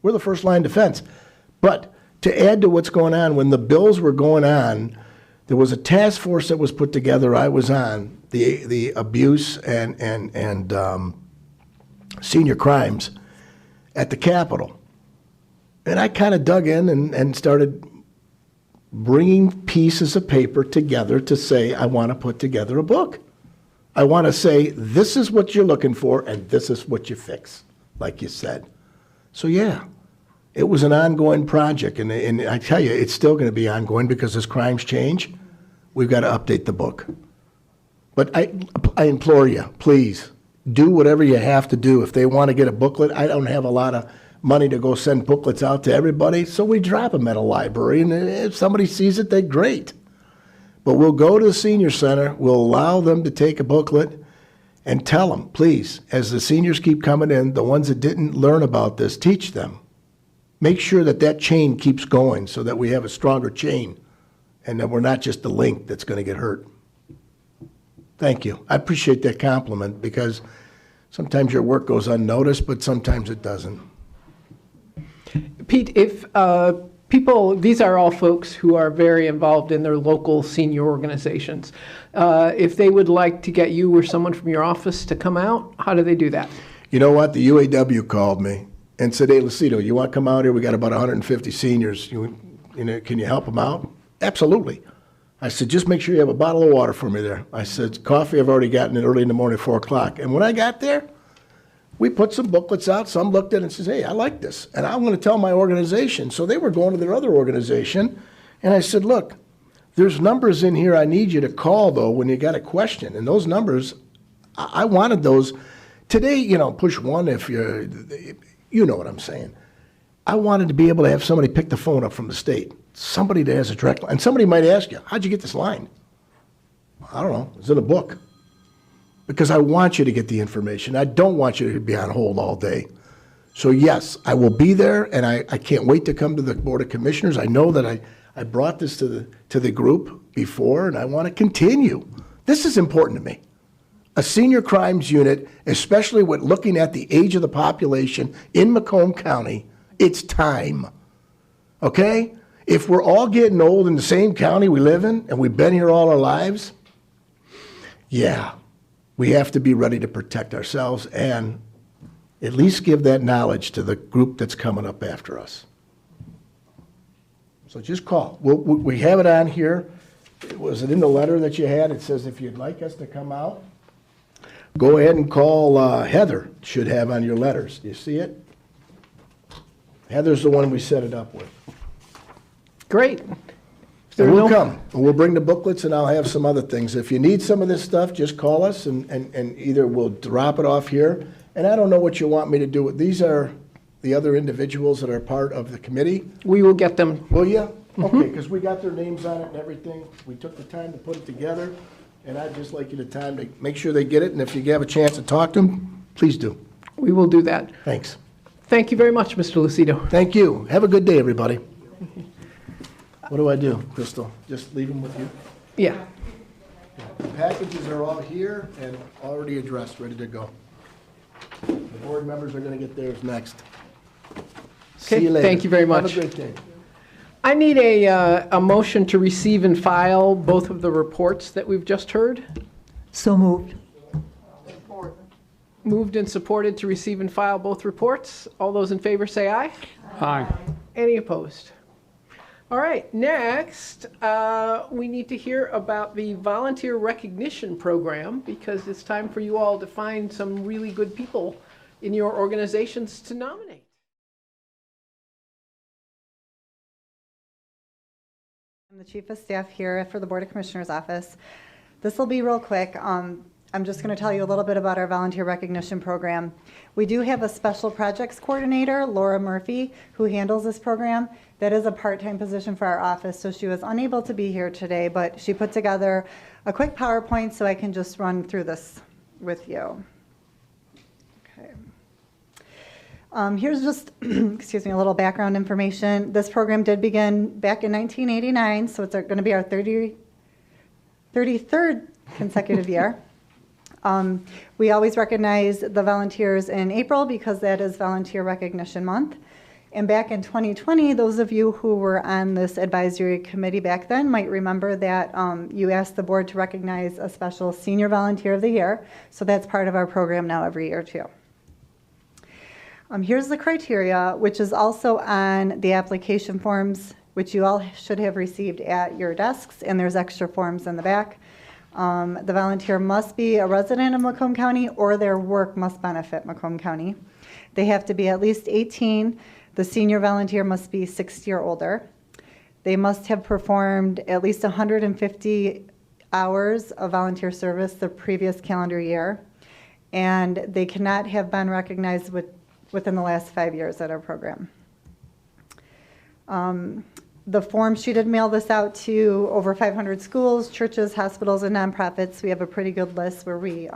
We're the first line defense. But to add to what's going on, when the bills were going on, there was a task force that was put together. I was on the abuse and senior crimes at the Capitol. And I kind of dug in and started bringing pieces of paper together to say, I want to put together a book. I want to say, this is what you're looking for, and this is what you fix, like you said. So yeah, it was an ongoing project, and I tell you, it's still going to be ongoing because as crimes change, we've got to update the book. But I implore you, please, do whatever you have to do. If they want to get a booklet, I don't have a lot of money to go send booklets out to everybody, so we drop them at a library, and if somebody sees it, they're great. But we'll go to the senior center, we'll allow them to take a booklet, and tell them, please, as the seniors keep coming in, the ones that didn't learn about this, teach them. Make sure that that chain keeps going so that we have a stronger chain and that we're not just the link that's going to get hurt. Thank you. I appreciate that compliment because sometimes your work goes unnoticed, but sometimes it doesn't.
Pete, if people, these are all folks who are very involved in their local senior organizations. If they would like to get you or someone from your office to come out, how do they do that?
You know what? The UAW called me and said, hey, Lucito, you want to come out here? We got about 150 seniors. Can you help them out? Absolutely. I said, just make sure you have a bottle of water for me there. I said, coffee, I've already gotten it early in the morning, 4 o'clock. And when I got there, we put some booklets out. Some looked at it and says, hey, I like this. And I'm going to tell my organization. So they were going to their other organization. And I said, look, there's numbers in here I need you to call, though, when you got a question. And those numbers, I wanted those. Today, push one if you know what I'm saying. I wanted to be able to have somebody pick the phone up from the state. Somebody that has a direct line. And somebody might ask you, how'd you get this line? I don't know. It's in a book. Because I want you to get the information. I don't want you to be on hold all day. So yes, I will be there, and I can't wait to come to the Board of Commissioners. I know that I brought this to the group before, and I want to continue. This is important to me. A senior crimes unit, especially with looking at the age of the population in Macomb County, it's time. Okay? If we're all getting old in the same county we live in, and we've been here all our lives, yeah. We have to be ready to protect ourselves and at least give that knowledge to the group that's coming up after us. So just call. We have it on here. Was it in the letter that you had? It says if you'd like us to come out, go ahead and call Heather. Should have on your letters. Do you see it? Heather's the one we set it up with.
Great.
And we'll come, and we'll bring the booklets, and I'll have some other things. If you need some of this stuff, just call us, and either we'll drop it off here, and I don't know what you want me to do. These are the other individuals that are part of the committee.
We will get them.
Will you? Okay, because we got their names on it and everything. We took the time to put it together, and I'd just like you the time to make sure they get it, and if you have a chance to talk to them, please do.
We will do that.
Thanks.
Thank you very much, Mr. Lucito.
Thank you. Have a good day, everybody. What do I do, Crystal? Just leave them with you?
Yeah.
The packages are all here and already addressed, ready to go. The board members are going to get theirs next. See
Okay,
you later.
thank you very much.
Have a great day.
I need a motion to receive and file both of the reports that we've just heard.
So moved.
Moved and supported to receive and file both reports. All those in favor say aye.
Aye.
Any opposed? All right, next, we need to hear about the volunteer recognition program because it's time for you all to find some really good people in your organizations to nominate.
the Chief of Staff here for the Board of Commissioners office. This will be real quick. I'm just going to tell you a little bit about our volunteer recognition program. We do have a special projects coordinator, Laura Murphy, who handles this program. That is a part-time position for our office, so she was unable to be here today, but she put together a quick PowerPoint so I can just run through this with you. Okay. Here's just, excuse me, a little background information. This program did begin back in 1989, so it's going to be our 33rd consecutive year. We always recognize the volunteers in April because that is Volunteer Recognition Month. And back in 2020, those of you who were on this advisory committee back then might remember that you asked the board to recognize a special Senior Volunteer of the Year. So that's part of our program now every year too. Here's the criteria, which is also on the application forms, which you all should have received at your desks, and there's extra forms in the back. The volunteer must be a resident of Macomb County or their work must benefit Macomb County. They have to be at least 18. The senior volunteer must be 60 or older. They must have performed at least 150 hours of volunteer service the previous calendar year. And they cannot have been recognized within the last 5 years at our program. The form, she did mail this out to over 500 schools, churches, hospitals, and nonprofits. We have a pretty good list where we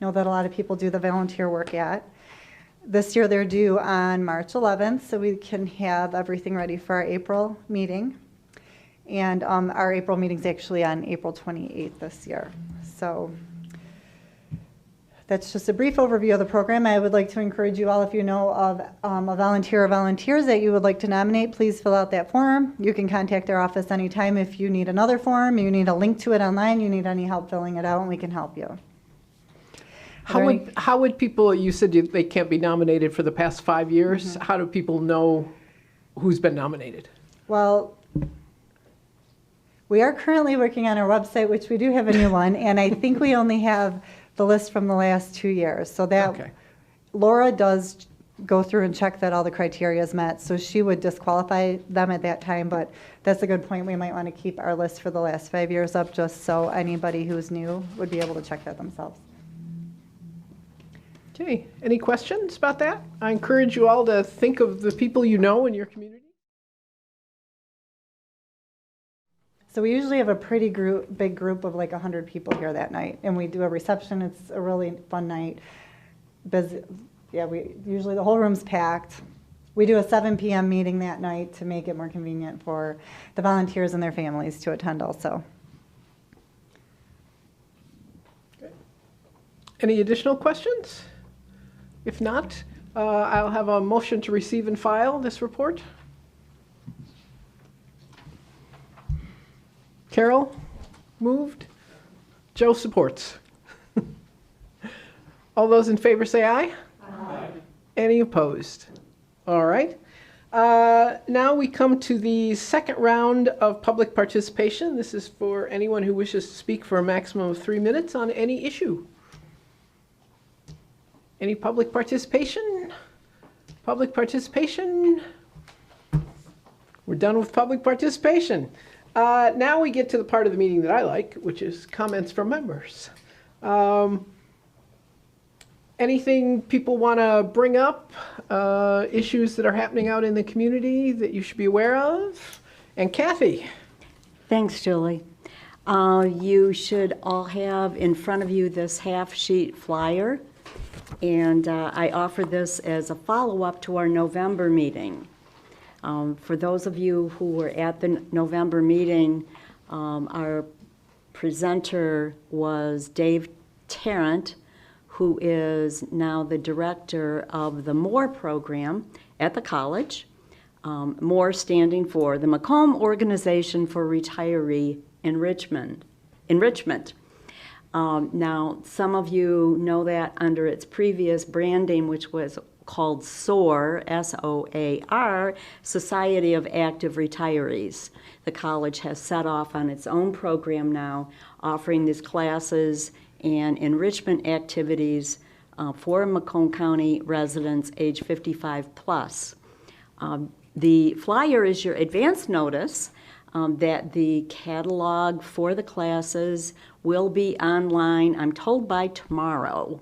know that a lot of people do the volunteer work at. This year they're due on March 11th, so we can have everything ready for our April meeting. And our April meeting's actually on April 28th this year. So that's just a brief overview of the program. I would like to encourage you all, if you know of a volunteer or volunteers that you would like to nominate, please fill out that form. You can contact our office anytime if you need another form, you need a link to it online, you need any help filling it out, and we can help you.
How would people, you said they can't be nominated for the past 5 years. How do people know who's been nominated?
Well, we are currently working on our website, which we do have a new one, and I think we only have the list from the last 2 years. So that
Okay.
Laura does go through and check that all the criteria is met, so she would disqualify them at that time, but that's a good point. We might want to keep our list for the last 5 years up just so anybody who's new would be able to check that themselves.
Okay, any questions about that? I encourage you all to think of the people you know in your community.
So we usually have a pretty big group of like 100 people here that night, and we do a reception. It's a really fun night. Busy, yeah, usually the whole room's packed. We do a 7 p.m. meeting that night to make it more convenient for the volunteers and their families to attend also.
Okay. Any additional questions? If not, I'll have a motion to receive and file this report. Carol moved. Joe supports. All those in favor say aye. Aye. Any opposed? All right. Now we come to the second round of public participation. This is for anyone who wishes to speak for a maximum of 3 minutes on any issue. Any public participation? Public participation? We're done with public participation. Now we get to the part of the meeting that I like, which is comments from members. Anything people want to bring up, issues that are happening out in the community that you should be aware of? And Kathy.
Thanks, Julie. You should all have in front of you this half-sheet flyer, and I offer this as a follow-up to our November meeting. For those of you who were at the November meeting, our presenter was Dave Tarrant, who is now the director of the MORE program at the college. MORE standing for the Macomb Organization for Retiree Enrichment. Now, some of you know that under its previous branding, which was called SOAR, S-O-A-R, Society of Active Retirees. The college has set off on its own program now, offering these classes and enrichment activities for Macomb County residents age 55 plus. The flyer is your advance notice that the catalog for the classes will be online, I'm told by tomorrow.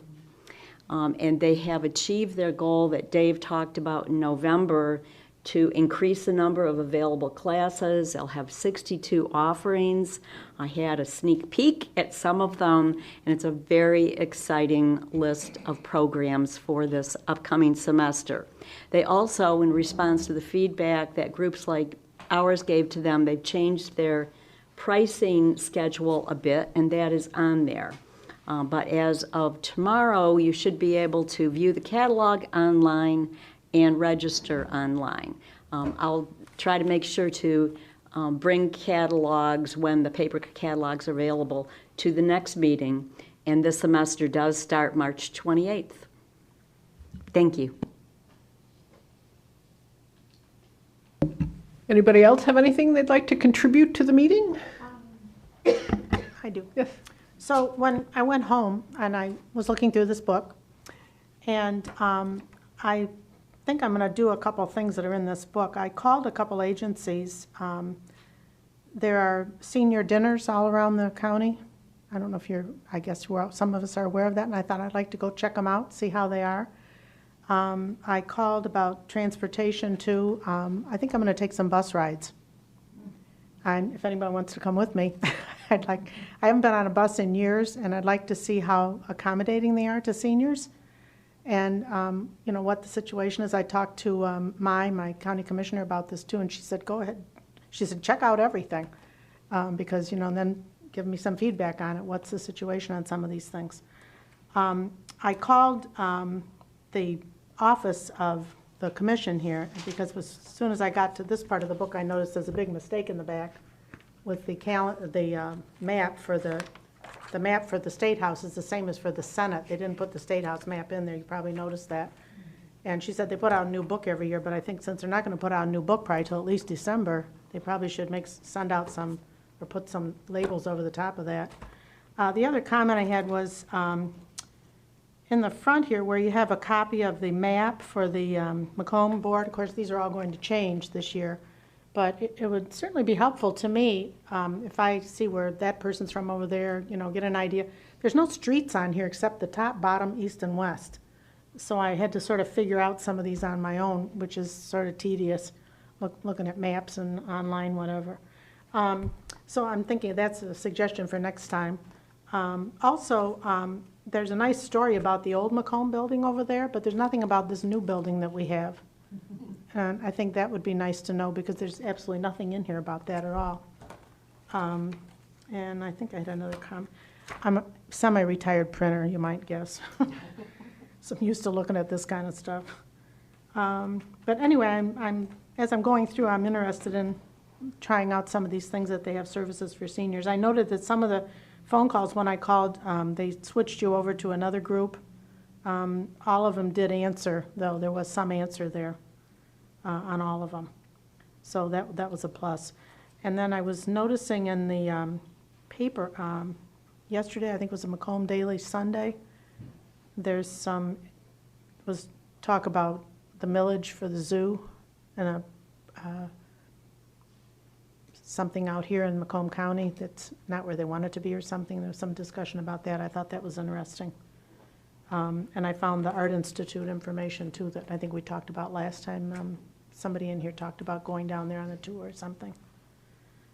And they have achieved their goal that Dave talked about in November to increase the number of available classes. They'll have 62 offerings. I had a sneak peek at some of them, and it's a very exciting list of programs for this upcoming semester. They also, in response to the feedback that groups like ours gave to them, they've changed their pricing schedule a bit, and that is on there. But as of tomorrow, you should be able to view the catalog online and register online. I'll try to make sure to bring catalogs when the paper catalogs are available to the next meeting, and this semester does start March 28th. Thank you.
Anybody else have anything they'd like to contribute to the meeting?
I do.
Yes.
So when I went home and I was looking through this book, and I think I'm going to do a couple of things that are in this book. I called a couple agencies. There are senior dinners all around the county. I don't know if I guess some of us are aware of that, and I thought I'd like to go check them out, see how they are. I called about transportation too. I think I'm going to take some bus rides. And if anybody wants to come with me, I haven't been on a bus in years, and I'd like to see how accommodating they are to seniors. And, what the situation is. I talked to my county commissioner about this too, and she said, go ahead. She said, check out everything, because, and then give me some feedback on it. What's the situation on some of these things? I called the office of the commission here, because as soon as I got to this part of the book, I noticed there's a big mistake in the back with the map for the map for the State House is the same as for the Senate. They didn't put the State House map in there. You probably noticed that. And she said they put out a new book every year, but I think since they're not going to put out a new book probably till at least December, they probably should send out some, or put some labels over the top of that. The other comment I had was in the front here where you have a copy of the map for the Macomb board. Of course, these are all going to change this year. But it would certainly be helpful to me if I see where that person's from over there, get an idea. There's no streets on here except the top, bottom, east, and west. So I had to sort of figure out some of these on my own, which is sort of tedious, looking at maps and online, whatever. So I'm thinking that's a suggestion for next time. Also, there's a nice story about the old Macomb building over there, but there's nothing about this new building that we have. And I think that would be nice to know, because there's absolutely nothing in here about that at all. And I think I had another comment. I'm a semi-retired printer, you might guess. So I'm used to looking at this kind of stuff. But anyway, as I'm going through, I'm interested in trying out some of these things that they have services for seniors. I noted that some of the phone calls when I called, they switched you over to another group. All of them did answer, though. There was some answer there. On all of them. So that was a plus. And then I was noticing in the paper yesterday, I think it was a Macomb Daily Sunday, there's was talk about the millage for the zoo and something out here in Macomb County that's not where they want it to be or something. There was some discussion about that. I thought that was interesting. And I found the Art Institute information too that I think we talked about last time. Somebody in here talked about going down there on a tour or something.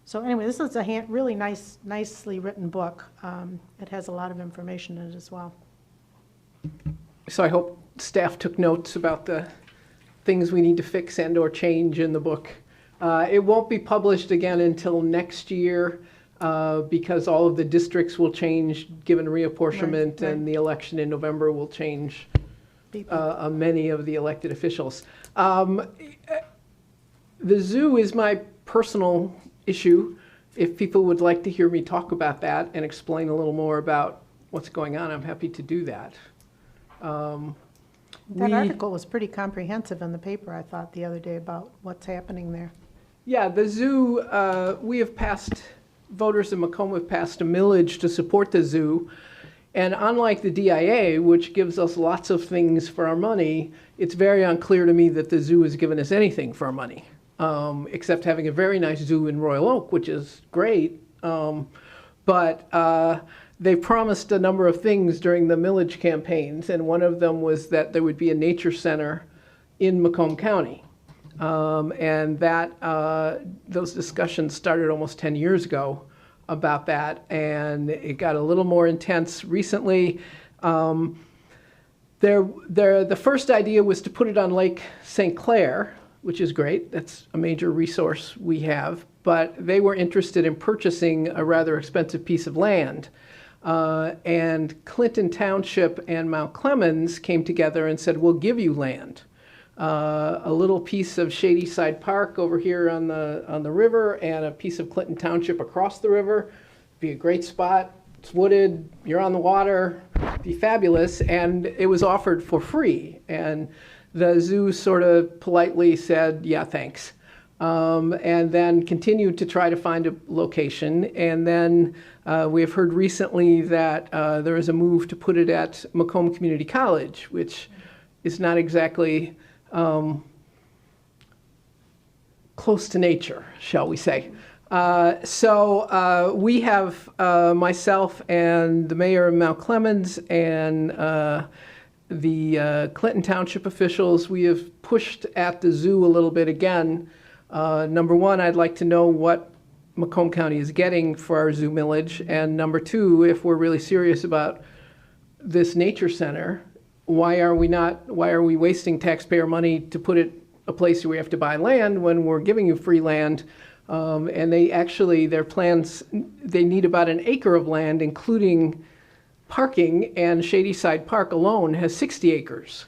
So anyway, this is a really nicely written book. It has a lot of information in it as well.
So I hope staff took notes about the things we need to fix and or change in the book. It won't be published again until next year because all of the districts will change given reapportionment, right. And the election in November will change many of the elected officials. The zoo is my personal issue. If people would like to hear me talk about that and explain a little more about what's going on, I'm happy to do that.
That article was pretty comprehensive in the paper, I thought, the other day about what's happening there.
Yeah, the zoo, voters in Macomb have passed a millage to support the zoo. And unlike the DIA, which gives us lots of things for our money, it's very unclear to me that the zoo has given us anything for our money. except having a very nice zoo in Royal Oak, which is great. But they promised a number of things during the millage campaigns, and one of them was that there would be a nature center in Macomb County. And that those discussions started almost 10 years ago about that, and it got a little more intense recently. The first idea was to put it on Lake St. Clair, which is great. That's a major resource we have. But they were interested in purchasing a rather expensive piece of land. And Clinton Township and Mount Clemens came together and said, we'll give you land. A little piece of Shady Side Park over here on the river, and a piece of Clinton Township across the river. Be a great spot. It's wooded, you're on the water, be fabulous. And it was offered for free. And the zoo sort of politely said, yeah, thanks. And then continued to try to find a location. And then we have heard recently that there is a move to put it at Macomb Community College, which is not exactly close to nature, shall we say. So we have myself and the mayor of Mount Clemens and the Clinton Township officials, we have pushed at the zoo a little bit again. Number one, I'd like to know what Macomb County is getting for our zoo millage. And number two, if we're really serious about this nature center, why are we wasting taxpayer money to put it a place where we have to buy land when we're giving you free land? And their plans, they need about an acre of land, including parking, and Shady Side Park alone has 60 acres.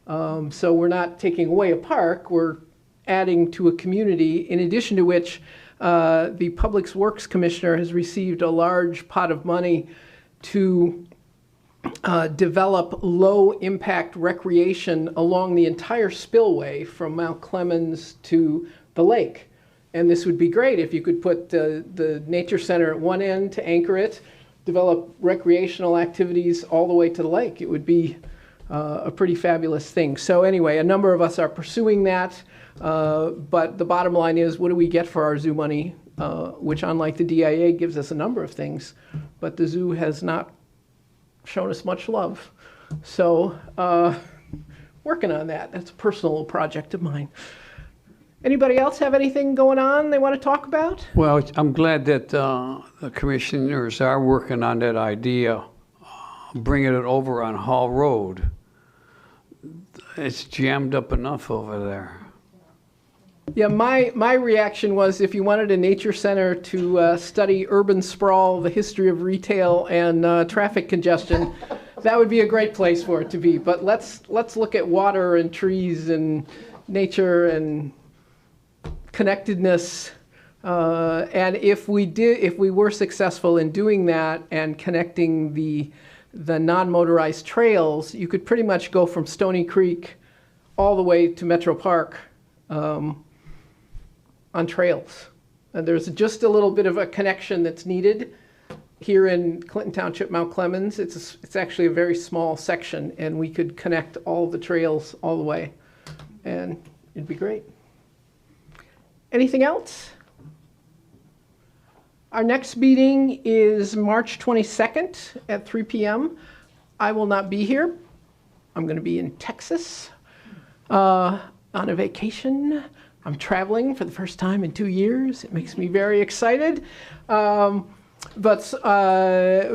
So we're not taking away a park, we're adding to a community, in addition to which the Public Works Commissioner has received a large pot of money to develop low-impact recreation along the entire spillway from Mount Clemens to the lake. And this would be great if you could put the nature center at one end to anchor it, develop recreational activities all the way to the lake. It would be a pretty fabulous thing. So anyway, a number of us are pursuing that. But the bottom line is, what do we get for our zoo money? Which, unlike the DIA, gives us a number of things. But the zoo has not shown us much love. So working on that. That's a personal project of mine. Anybody else have anything going on they want to talk about?
Well, I'm glad that the commissioners are working on that idea, bringing it over on Hall Road. It's jammed up enough over there.
Yeah, my reaction was, if you wanted a nature center to study urban sprawl, the history of retail, and traffic congestion, that would be a great place for it to be. But let's look at water and trees and nature and connectedness. And if we were successful in doing that and connecting the non-motorized trails, you could pretty much go from Stony Creek all the way to Metro Park on trails. And there's just a little bit of a connection that's needed here in Clinton Township, Mount Clemens. It's actually a very small section, and we could connect all the trails all the way, and it'd be great. Anything else? Our next meeting is March 22nd at 3 p.m. I will not be here. I'm going to be in Texas on a vacation. I'm traveling for the first time in 2 years. It makes me very excited. But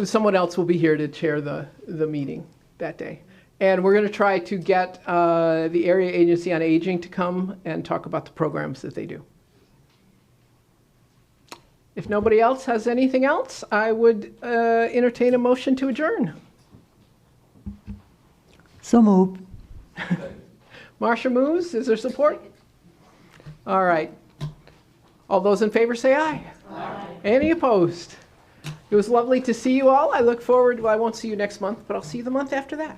someone else will be here to chair the meeting that day. And we're going to try to get the Area Agency on Aging to come and talk about the programs that they do. If nobody else has anything else, I would entertain a motion to adjourn.
So moved.
Marcia moves. Is there support? All right. All those in favor say aye. Aye. Any opposed? It was lovely to see you all. I look forward, well, I won't see you next month, but I'll see you the month after that.